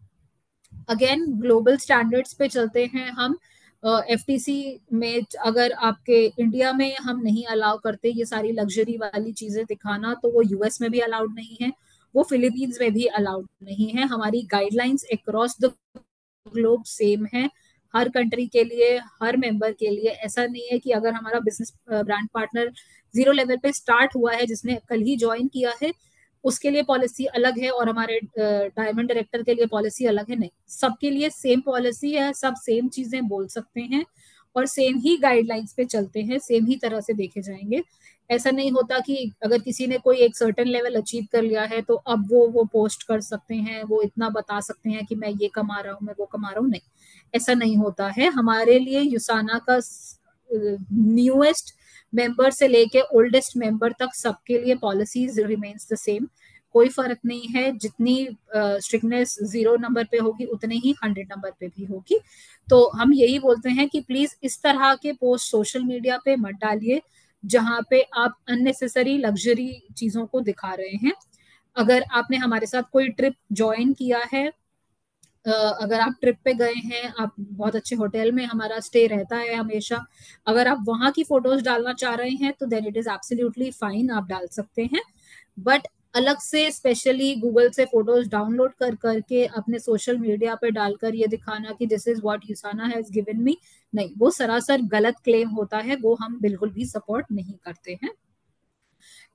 अगेन ग्लोबल स्टैंडर्ड्स पे चलते हैं हम। एफटीसी में अगर आपके इंडिया में हम नहीं अलाउ करते ये सारी लग्जरी वाली चीजें दिखाना, तो वो यूएस में भी अलाउड नहीं है, वो फिलीपींस में भी अलाउड नहीं है। हमारी guidelines across the globe same है, हर कंट्री के लिए, हर मेंबर के लिए। ऐसा नहीं है कि अगर हमारा बिजनेस ब्रांड पार्टनर 0 लेवल पे स्टार्ट हुआ है, जिसने कल ही ज्वाइन किया है, उसके लिए पॉलिसी अलग है और हमारे डायमंड डायरेक्टर के लिए पॉलिसी अलग है। नहीं, सबके लिए सेम पॉलिसी है, सब सेम चीजें बोल सकते हैं और सेम ही गाइडलाइंस पे चलते हैं, सेम ही तरह से देखे जाएंगे। ऐसा नहीं होता कि अगर किसी ने कोई एक सर्टेन लेवल अचीव कर लिया है तो अब वो पोस्ट कर सकते हैं, वो इतना बता सकते हैं कि मैं ये कमा रहा हूँ, मैं वो कमा रहा हूँ। नहीं, ऐसा नहीं होता है। हमारे लिए यूसाना का न्यूएस्ट मेंबर से लेके ओल्डेस्ट मेंबर तक सबके लिए पॉलिसीज रिमेन्स द सेम, कोई फर्क नहीं है। जितनी स्ट्रिक्टनेस 0 नंबर पे होगी उतने ही 100 नंबर पे भी होगी। तो हम यही बोलते हैं कि प्लीज इस तरह के पोस्ट सोशल मीडिया पे मत डालिए जहां पे आप अननेसेसरी लग्जरी चीजों को दिखा रहे हैं। अगर आपने हमारे साथ कोई ट्रिप ज्वाइन किया है, अगर आप ट्रिप पे गए हैं, आप बहुत अच्छे होटल में, हमारा स्टे रहता है हमेशा, अगर आप वहां की फोटोज डालना चाह रहे हैं तो then it is absolutely fine, आप डाल सकते हैं। बट अलग से स्पेशली गूगल से फोटोज डाउनलोड कर करके अपने सोशल मीडिया पे डालकर ये दिखाना कि this is what यूसाना has given me, नहीं, वो सरासर गलत क्लेम होता है, वो हम बिल्कुल भी सपोर्ट नहीं करते हैं।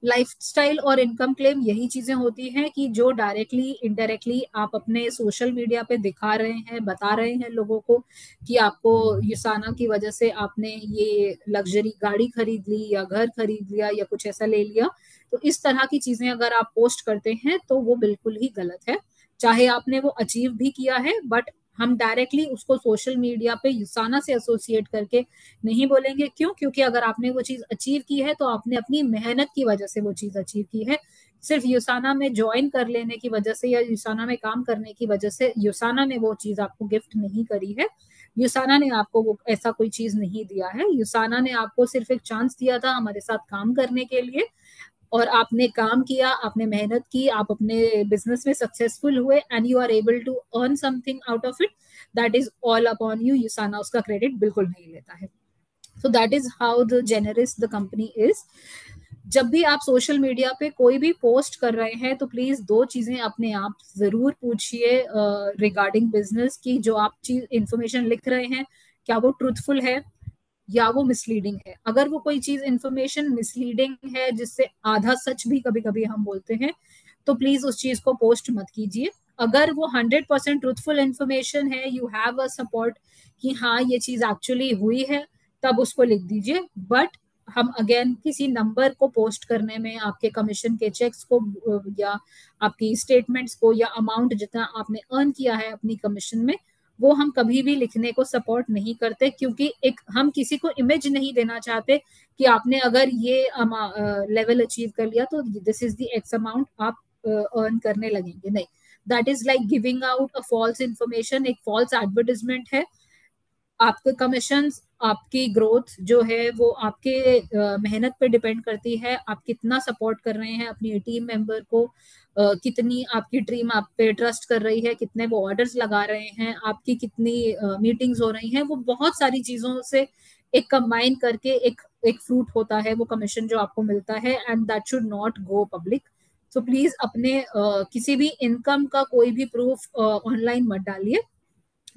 लाइफस्टाइल और इनकम क्लेम यही चीजें होती हैं कि जो डायरेक्टली इनडायरेक्टली आप अपने सोशल मीडिया पे दिखा रहे हैं, बता रहे हैं लोगों को कि आपको युसाना की वजह से आपने ये लग्जरी गाड़ी खरीद ली या घर खरीद लिया या कुछ ऐसा ले लिया। तो इस तरह की चीजें अगर आप पोस्ट करते हैं तो वो बिल्कुल ही गलत है, चाहे आपने वो अचीव भी किया है, बट हम डायरेक्टली उसको सोशल मीडिया पे युसाना से एसोसिएट करके नहीं बोलेंगे। क्यों? क्योंकि अगर आपने वो चीज अचीव की है तो आपने अपनी मेहनत की वजह से वो चीज अचीव की है। सिर्फ युसाना में ज्वाइन कर लेने की वजह से या युसाना में काम करने की वजह से युसाना ने वो चीज आपको गिफ्ट नहीं करी है, युसाना ने आपको वो ऐसा कोई चीज नहीं दिया है। युसाना ने आपको सिर्फ एक चांस दिया था हमारे साथ काम करने के लिए, और आपने काम किया, आपने मेहनत की, आप अपने बिजनेस में सक्सेसफुल हुए and you are able to earn something out of it, that is all upon you. USANA उसका क्रेडिट बिल्कुल नहीं लेता है। So that is how the generous the company is. जब भी आप सोशल मीडिया पे कोई भी पोस्ट कर रहे हैं तो प्लीज दो चीजें अपने आप जरूर पूछिए रिगार्डिंग बिजनेस की, जो आप चीज इंफॉर्मेशन लिख रहे हैं क्या वो ट्रूथफुल है या वो मिसलीडिंग है। अगर वो कोई चीज इंफॉर्मेशन मिसलीडिंग है जिससे आधा सच भी कभी कभी हम बोलते हैं, तो प्लीज उस चीज को पोस्ट मत कीजिए। अगर वो 100% ट्रूथफुल इंफॉर्मेशन है, यू हैव अ सपोर्ट कि हाँ ये चीज एक्चुअली हुई है, तब उसको लिख दीजिए। बट हम अगेन किसी नंबर को पोस्ट करने में, आपके कमीशन के चेक्स को या आपकी स्टेटमेंट्स को या अमाउंट जितना आपने अर्न किया है अपनी कमीशन में, वो हम कभी भी लिखने को सपोर्ट नहीं करते, क्योंकि एक हम किसी को इमेज नहीं देना चाहते कि आपने अगर ये लेवल अचीव कर लिया तो this is the X amount आप अर्न करने लगेंगे। नहीं, that is like giving out a false information, एक फॉल्स एडवर्टिजमेंट है। आपके कमीशन, आपकी ग्रोथ जो है वो आपके मेहनत पे डिपेंड करती है, आप कितना सपोर्ट कर रहे हैं अपनी टीम मेंबर को, कितनी आपकी टीम आप पे ट्रस्ट कर रही है, कितने वो ऑर्डर्स लगा रहे हैं, आपकी कितनी मीटिंग्स हो रही हैं, वो बहुत सारी चीजों से एक कंबाइन करके एक एक फ्रूट होता है वो कमीशन जो आपको मिलता है, and that should not go public. So please अपने किसी भी इनकम का कोई भी प्रूफ ऑनलाइन मत डालिए।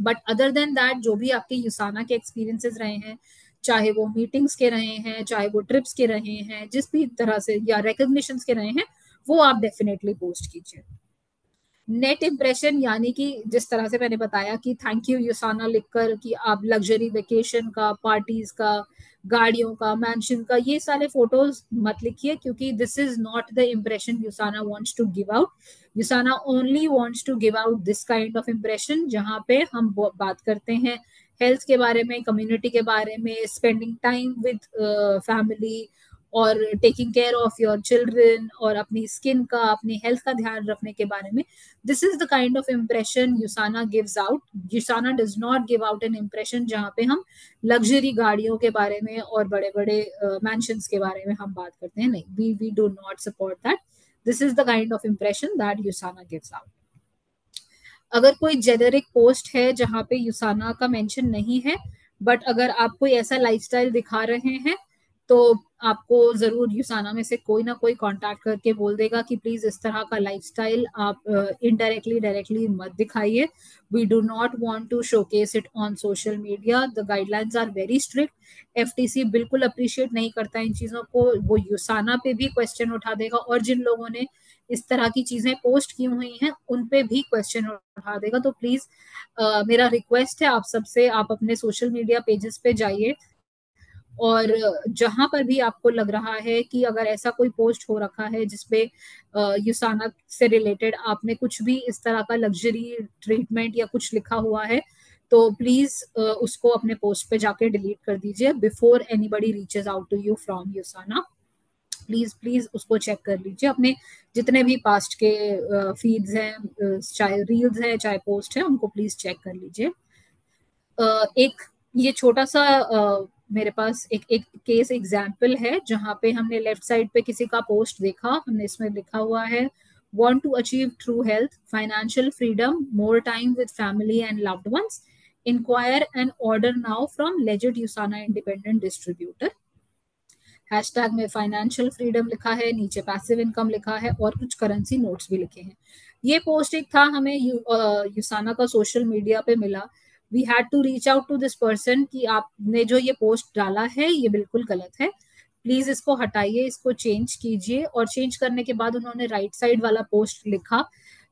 बट अदर देन दैट, जो भी आपके यूसाना के एक्सपीरियंसेस रहे हैं, चाहे वो मीटिंग्स के रहे हैं, चाहे वो ट्रिप्स के रहे हैं, जिस भी तरह से या रिकॉग्निशंस के रहे हैं, वो आप डेफिनेटली पोस्ट कीजिए। नेट इम्प्रेशन यानी कि जिस तरह से मैंने बताया कि थैंक यू यूसाना लिखकर कि आप लग्जरी वेकेशन का, पार्टीज का, गाड़ियों का, मैंशन का, ये सारे फोटोज मत लिखिए, क्योंकि this is not the impression Usana wants to give out. Usana only wants to give out this kind of impression, जहाँ पे हम बात करते हैं हेल्थ के बारे में, कम्युनिटी के बारे में, स्पेंडिंग टाइम विद फैमिली, और taking care of your children, और अपनी स्किन का, अपनी हेल्थ का ध्यान रखने के बारे में। This is the kind of impression यूसाना gives out. यूसाना does not give out an impression जहाँ पे हम लग्जरी गाड़ियों के बारे में और बड़े बड़े मैंशंस के बारे में हम बात करते हैं। नहीं, we do not support that. This is the kind of impression that Usana gives out. अगर कोई जेनेरिक पोस्ट है जहाँ पे यूसाना का मेंशन नहीं है, बट अगर आप कोई ऐसा लाइफस्टाइल दिखा रहे हैं, तो आपको जरूर यूसाना में से कोई ना कोई कांटेक्ट करके बोल देगा कि प्लीज इस तरह का लाइफस्टाइल आप इनडायरेक्टली डायरेक्टली मत दिखाइए। We do not want to showcase it on social media. The guidelines are very strict. FTC बिल्कुल अप्रिशिएट नहीं करता इन चीजों को। वो यूसाना पे भी क्वेश्चन उठा देगा, और जिन लोगों ने इस तरह की चीजें पोस्ट की हुई हैं उन पे भी क्वेश्चन उठा देगा। तो प्लीज मेरा रिक्वेस्ट है आप सबसे, आप अपने सोशल मीडिया पेजेस पे जाइए, और जहां पर भी आपको लग रहा है कि अगर ऐसा कोई पोस्ट हो रखा है जिसपे यूसाना से रिलेटेड आपने कुछ भी इस तरह का लग्जरी ट्रीटमेंट या कुछ लिखा हुआ है, तो प्लीज उसको अपने पोस्ट पे जाके डिलीट कर दीजिए before anybody reaches out to you from Usana. Please please उसको चेक कर लीजिए। अपने जितने भी पास्ट के फीड्स हैं, चाहे रील्स है चाहे पोस्ट है, उनको प्लीज चेक कर लीजिए। एक ये छोटा सा मेरे पास एक एक केस एग्जाम्पल है, जहाँ पे हमने लेफ्ट साइड पे किसी का पोस्ट देखा, हमने इसमें लिखा हुआ है want to achieve true health, financial freedom, more time with family and loved ones, inquire and order now from legit Usana independent distributor। Hashtag में फाइनेंशियल फ्रीडम लिखा है, नीचे पैसिव इनकम लिखा है, और कुछ करेंसी नोट्स भी लिखे हैं। ये पोस्ट एक था, हमें यूसाना का सोशल मीडिया पे मिला। We had to reach out to this person कि आपने जो ये पोस्ट डाला है ये बिल्कुल गलत है, प्लीज इसको हटाइए, इसको चेंज कीजिए। और चेंज करने के बाद उन्होंने राइट साइड वाला पोस्ट लिखा,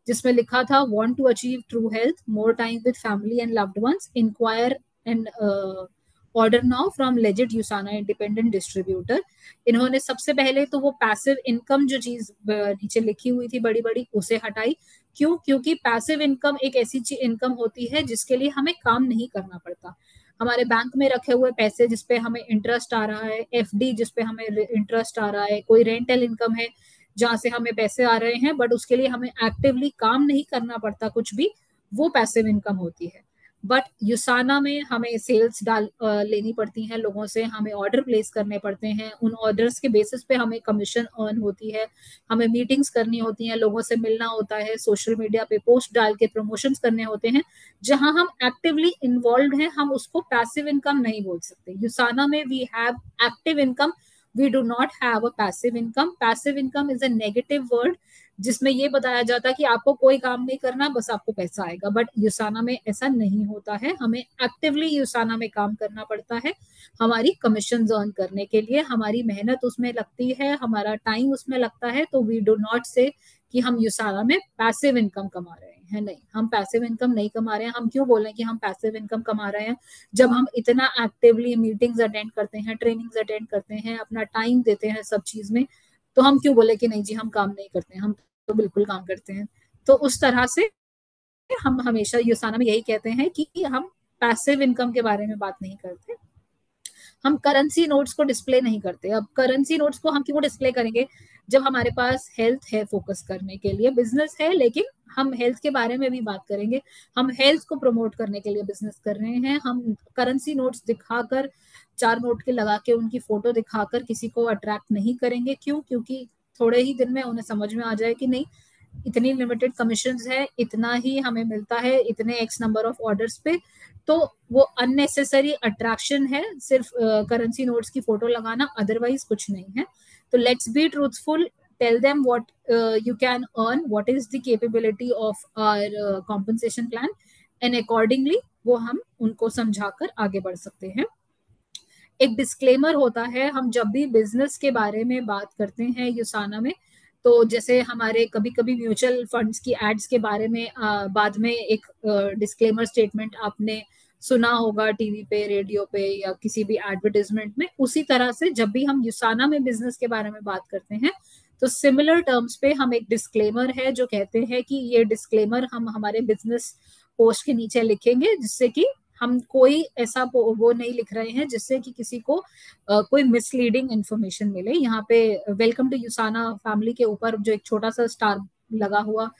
जिसमें लिखा था want to achieve true health, more time with family and loved ones, inquire and order now from legit Usana independent distributor. इन्होंने सबसे पहले तो वो पैसिव इनकम जो चीज नीचे लिखी हुई थी बड़ी बड़ी, उसे हटाई। क्यों? क्योंकि पैसिव इनकम एक ऐसी इनकम होती है जिसके लिए हमें काम नहीं करना पड़ता। हमारे बैंक में रखे हुए पैसे जिसपे हमें इंटरेस्ट आ रहा है, एफडी जिसपे हमें इंटरेस्ट आ रहा है, कोई रेंटल इनकम है जहां से हमें पैसे आ रहे हैं बट उसके लिए हमें एक्टिवली काम नहीं करना पड़ता कुछ भी, वो पैसिव इनकम होती है। बट यूसाना में हमें सेल्स लेनी पड़ती हैं लोगों से, हमें ऑर्डर प्लेस करने पड़ते हैं, उन ऑर्डर्स के बेसिस पे हमें कमीशन अर्न होती है, हमें मीटिंग्स करनी होती हैं, लोगों से मिलना होता है, सोशल मीडिया पे पोस्ट डाल के प्रमोशंस करने होते हैं, जहां हम एक्टिवली इन्वॉल्व हैं। हम उसको पैसिव इनकम नहीं बोल सकते। यूसाना में we have active income, we do not have a passive income. Passive income is a negative word जिसमें ये बताया जाता है कि आपको कोई काम नहीं करना, बस आपको पैसा आएगा। बट यूसाना में ऐसा नहीं होता है, हमें एक्टिवली यूसाना में काम करना पड़ता है। हमारी कमीशन अर्न करने के लिए हमारी मेहनत उसमें लगती है, हमारा टाइम उसमें लगता है। तो वी डू नॉट से कि हम यूसाना में पैसिव इनकम कमा रहे हैं, नहीं, हम पैसिव इनकम नहीं कमा रहे हैं। हम क्यों बोलें कि हम पैसिव इनकम कमा रहे हैं जब हम इतना एक्टिवली मीटिंग्स अटेंड करते हैं, ट्रेनिंग्स अटेंड करते हैं, अपना टाइम देते हैं सब चीज में। तो हम क्यों बोले कि नहीं जी हम काम नहीं करते हैं, हम तो बिल्कुल काम करते हैं। तो उस तरह से हम हमेशा यूसाना में यही कहते हैं कि हम पैसिव इनकम के बारे में बात नहीं करते, हम करेंसी नोट्स को डिस्प्ले नहीं करते। अब करेंसी नोट्स को हम क्यों डिस्प्ले करेंगे जब हमारे पास हेल्थ है फोकस करने के लिए, बिजनेस है, लेकिन हम हेल्थ के बारे में भी बात करेंगे। हम हेल्थ को प्रमोट करने के लिए बिजनेस कर रहे हैं। हम करेंसी नोट्स दिखाकर, 4 नोट के लगा के उनकी फोटो दिखाकर किसी को अट्रैक्ट नहीं करेंगे। क्यों? क्योंकि थोड़े ही दिन में उन्हें समझ में आ जाए कि नहीं, इतनी लिमिटेड कमीशंस है, इतना ही हमें मिलता है, इतने एक्स नंबर ऑफ ऑर्डर्स पे। तो वो अननेसेसरी अट्रैक्शन है सिर्फ करेंसी नोट्स की फोटो लगाना, अदरवाइज कुछ नहीं है। तो let's be truthful, tell them what you can earn, what is the capability of our compensation plan, and accordingly वो हम उनको समझाकर आगे बढ़ सकते हैं. एक डिस्क्लेमर होता है, हम जब भी बिजनेस के बारे में बात करते हैं यूसाना में, तो जैसे हमारे कभी कभी म्यूचुअल फंड्स की एड्स के बारे में बाद में एक डिस्क्लेमर स्टेटमेंट आपने सुना होगा टीवी पे, रेडियो पे या किसी भी एडवर्टाइजमेंट में, उसी तरह से जब भी हम यूसाना में बिजनेस के बारे में बात करते हैं तो सिमिलर टर्म्स पे हम एक डिस्क्लेमर है जो कहते हैं कि ये डिस्क्लेमर हम हमारे बिजनेस पोस्ट के नीचे लिखेंगे, जिससे कि हम कोई ऐसा वो नहीं लिख रहे हैं जिससे कि किसी को कोई मिसलीडिंग इंफॉर्मेशन मिले. यहाँ पे वेलकम टू यूसाना फैमिली के ऊपर जो एक छोटा सा स्टार लगा हुआ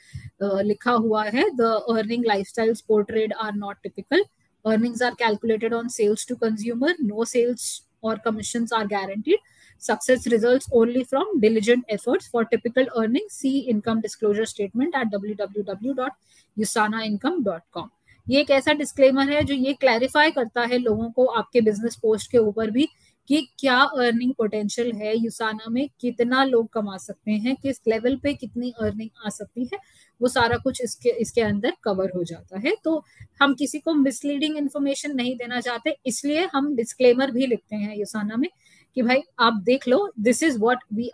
लिखा हुआ है, the earning lifestyles portrayed are not typical, earnings are calculated on sales to consumer, no sales or commissions are guaranteed, success results only from diligent efforts. For typical earnings, see income disclosure statement at www.usanaincome.com. ये एक ऐसा disclaimer है जो ये clarify करता है लोगों को आपके बिजनेस पोस्ट के ऊपर भी कि क्या अर्निंग पोटेंशियल है यूसाना में, कितना लोग कमा सकते हैं, किस लेवल पे कितनी अर्निंग आ सकती है, वो सारा कुछ इसके अंदर कवर हो जाता है. तो हम किसी को मिसलीडिंग इन्फॉर्मेशन नहीं देना चाहते, इसलिए हम डिस्क्लेमर भी लिखते हैं यूसाना में कि भाई आप देख लो, this is what we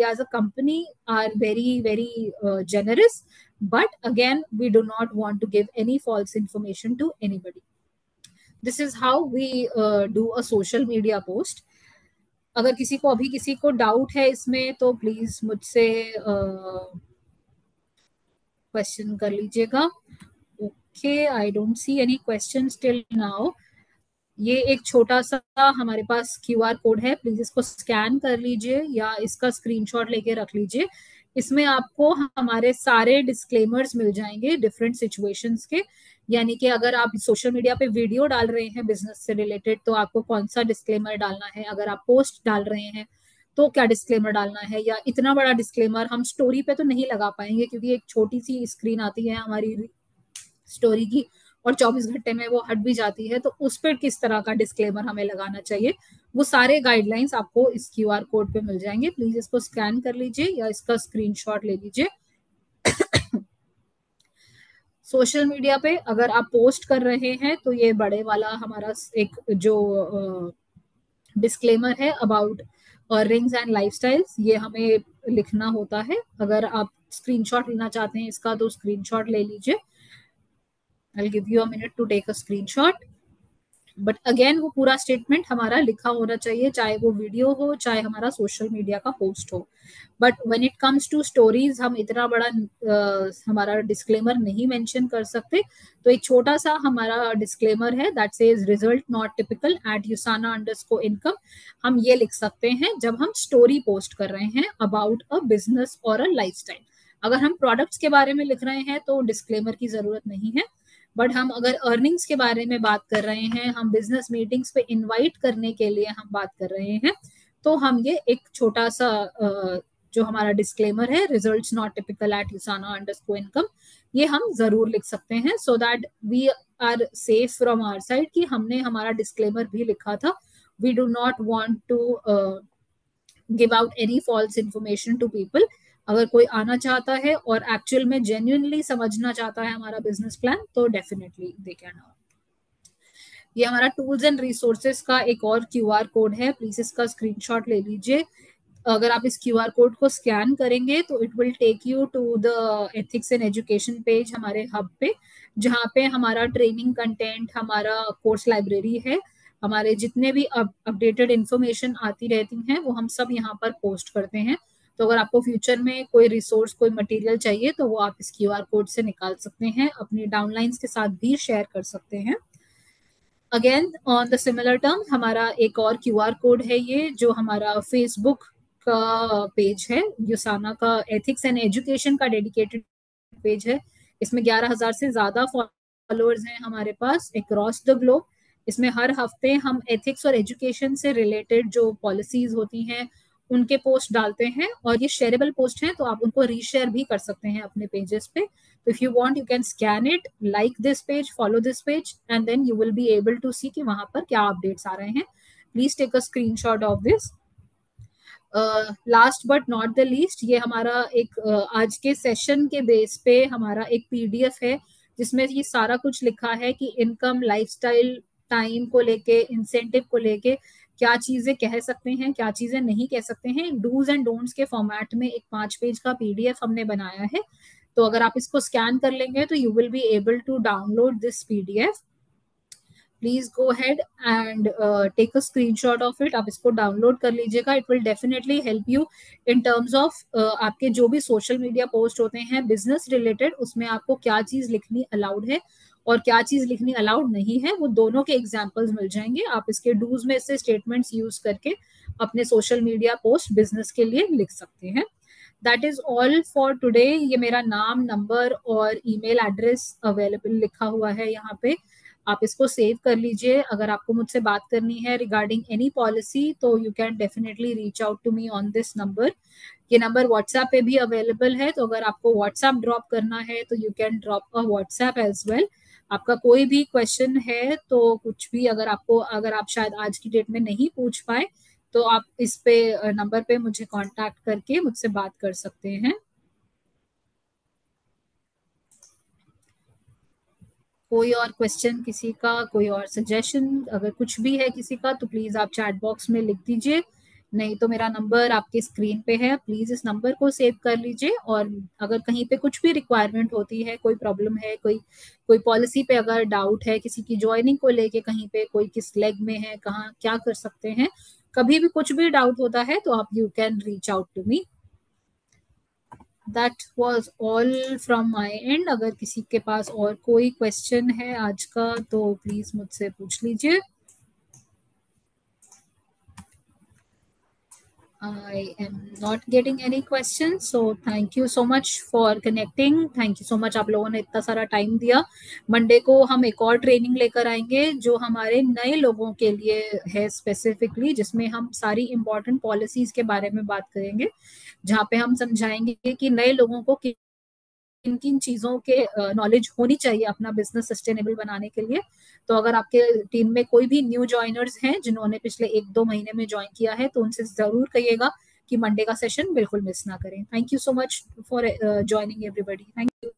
as a company are very very generous, but again we do not want to give any false information to anybody. This is how we do a social media post. अगर किसी को अभी किसी को doubt है इसमें तो please मुझसे क्वेश्चन कर लीजिएगा. Okay, I don't see any question till now. ये एक छोटा सा हमारे पास क्यूआर कोड है, प्लीज इसको स्कैन कर लीजिए या इसका स्क्रीनशॉट लेके रख लीजिए. इसमें आपको हमारे सारे डिस्क्लेमर्स मिल जाएंगे डिफरेंट सिचुएशंस के, यानी कि अगर आप सोशल मीडिया पे वीडियो डाल रहे हैं बिजनेस से रिलेटेड तो आपको कौन सा डिस्क्लेमर डालना है, अगर आप पोस्ट डाल रहे हैं तो क्या डिस्क्लेमर डालना है, या इतना बड़ा डिस्क्लेमर हम स्टोरी पे तो नहीं लगा पाएंगे क्योंकि एक छोटी सी स्क्रीन आती है हमारी स्टोरी की और 24 घंटे में वो हट भी जाती है, तो उस पर किस तरह का डिस्क्लेमर हमें लगाना चाहिए, वो सारे गाइडलाइंस आपको इस क्यूआर कोड पे मिल जाएंगे. प्लीज इसको स्कैन कर लीजिए या इसका स्क्रीनशॉट ले लीजिए. सोशल मीडिया पे अगर आप पोस्ट कर रहे हैं तो ये बड़े वाला हमारा एक जो डिस्क्लेमर है अबाउट अर्निंग्स एंड लाइफस्टाइल्स, ये हमें लिखना होता है. अगर आप स्क्रीनशॉट लेना चाहते हैं इसका तो स्क्रीनशॉट ले लीजिए. I'll give you a minute to take a screenshot. But again वो पूरा स्टेटमेंट हमारा लिखा होना चाहिए, चाहे वो वीडियो हो चाहे हमारा सोशल मीडिया का पोस्ट हो. But when it comes to stories हम इतना बड़ा हमारा डिस्क्लेमर नहीं मेंशन कर सकते, तो एक छोटा सा हमारा डिस्क्लेमर है that says result not typical at usana_income. हम ये लिख सकते हैं जब हम स्टोरी पोस्ट कर रहे हैं अबाउट अ बिजनेस और अ लाइफस्टाइल. अगर हम प्रोडक्ट्स के बारे में लिख रहे हैं तो डिस्क्लेमर की जरूरत नहीं है, बट हम अगर अर्निंग्स के बारे में बात कर रहे हैं, हम बिजनेस मीटिंग्स पे इनवाइट करने के लिए हम बात कर रहे हैं, तो हम ये एक छोटा सा जो हमारा डिस्क्लेमर है results not typical at usana_income, ये हम जरूर लिख सकते हैं so that we are safe from our side कि हमने हमारा डिस्क्लेमर भी लिखा था. We do not want to give out any false information to people. अगर कोई आना चाहता है और एक्चुअल में जेन्युइनली समझना चाहता है हमारा बिजनेस प्लान तो डेफिनेटली दे कैन. ये हमारा टूल्स एंड रिसोर्सेज का एक और क्यूआर कोड है, प्लीज इसका स्क्रीनशॉट ले लीजिए. अगर आप इस क्यूआर कोड को स्कैन करेंगे तो it will take you to the ethics and education page हमारे हब पे, जहाँ पे हमारा ट्रेनिंग कंटेंट, हमारा कोर्स लाइब्रेरी है, हमारे जितने भी अपडेटेड इंफॉर्मेशन आती रहती हैं वो हम सब यहाँ पर पोस्ट करते हैं. तो अगर आपको फ्यूचर में कोई रिसोर्स, कोई मटेरियल चाहिए तो वो आप इस क्यूआर कोड से निकाल सकते हैं, अपनी डाउनलाइंस के साथ भी शेयर कर सकते हैं. Again on the similar term हमारा एक और क्यूआर कोड है ये, जो हमारा फेसबुक का पेज है, यूसाना का एथिक्स एंड एजुकेशन का डेडिकेटेड पेज है. इसमें 11,000 से ज्यादा फॉलोअर्स हैं हमारे पास अक्रॉस द ग्लोब. इसमें हर हफ्ते हम एथिक्स और एजुकेशन से रिलेटेड जो पॉलिसीज होती हैं उनके पोस्ट डालते हैं, और ये शेयरेबल पोस्ट हैं तो आप उनको रीशेयर भी कर सकते हैं अपने पेजेस पे. तो if you want you can scan it, like this page, follow this page, and then you will be able to see कि वहां पर क्या अपडेट्स आ रहे हैं. Please take a screenshot of this. Last but not the least, ये हमारा एक आज के सेशन के बेस पे हमारा एक पीडीएफ है जिसमें ये सारा कुछ लिखा है कि इनकम, लाइफस्टाइल, टाइम को लेके, इंसेंटिव को लेके क्या चीजें कह सकते हैं, क्या चीजें नहीं कह सकते हैं, डूज एंड डोंट्स के फॉर्मेट में एक 5 पेज का पीडीएफ हमने बनाया है। तो अगर आप इसको स्कैन कर लेंगे तो you will be able to download this PDF. Please go ahead and take a screenshot of it. आप इसको डाउनलोड कर लीजिएगा। It will definitely help you in terms of आपके जो भी सोशल मीडिया पोस्ट होते हैं बिजनेस रिलेटेड, उसमें आपको क्या चीज लिखनी अलाउड है और क्या चीज लिखनी अलाउड नहीं है, वो दोनों के एग्जाम्पल्स मिल जाएंगे। आप इसके डूज में से स्टेटमेंट्स यूज करके अपने सोशल मीडिया पोस्ट बिजनेस के लिए लिख सकते हैं। That is all for today. ये मेरा नाम, नंबर और ईमेल एड्रेस अवेलेबल लिखा हुआ है यहाँ पे, आप इसको सेव कर लीजिए। अगर आपको मुझसे बात करनी है रिगार्डिंग एनी पॉलिसी तो you can definitely reach out to me on this number. ये नंबर व्हाट्सएप पे भी अवेलेबल है, तो अगर आपको व्हाट्सएप ड्रॉप करना है तो you can drop a WhatsApp as well. आपका कोई भी क्वेश्चन है तो कुछ भी अगर आप शायद आज की डेट में नहीं पूछ पाए तो आप इस पे नंबर पे मुझे कांटेक्ट करके मुझसे बात कर सकते हैं। कोई और क्वेश्चन किसी का, कोई और सजेशन अगर कुछ भी है किसी का तो प्लीज आप चैट बॉक्स में लिख दीजिए। नहीं तो मेरा नंबर आपके स्क्रीन पे है, प्लीज इस नंबर को सेव कर लीजिए। और अगर कहीं पे कुछ भी रिक्वायरमेंट होती है, कोई प्रॉब्लम है, कोई कोई पॉलिसी पे अगर डाउट है, किसी की ज्वाइनिंग को लेके, कहीं पे कोई किस लेग में है, कहाँ क्या कर सकते हैं, कभी भी कुछ भी डाउट होता है तो आप you can reach out to me. That was all from my end. अगर किसी के पास और कोई क्वेश्चन है आज का तो प्लीज मुझसे पूछ लीजिए। I am not getting any questions, so thank you so much for connecting. Thank you so much, आप लोगों ने इतना सारा टाइम दिया। मंडे को हम एक और ट्रेनिंग लेकर आएंगे जो हमारे नए लोगों के लिए है स्पेसिफिकली, जिसमें हम सारी इंपॉर्टेंट पॉलिसीज के बारे में बात करेंगे, जहाँ पे हम समझाएंगे कि नए लोगों को किन किन चीजों के नॉलेज होनी चाहिए अपना बिजनेस सस्टेनेबल बनाने के लिए। तो अगर आपके टीम में कोई भी न्यू ज्वाइनर्स हैं जिन्होंने पिछले 1-2 महीने में ज्वाइन किया है तो उनसे जरूर कहिएगा कि मंडे का सेशन बिल्कुल मिस ना करें। Thank you so much for joining everybody. Thank you.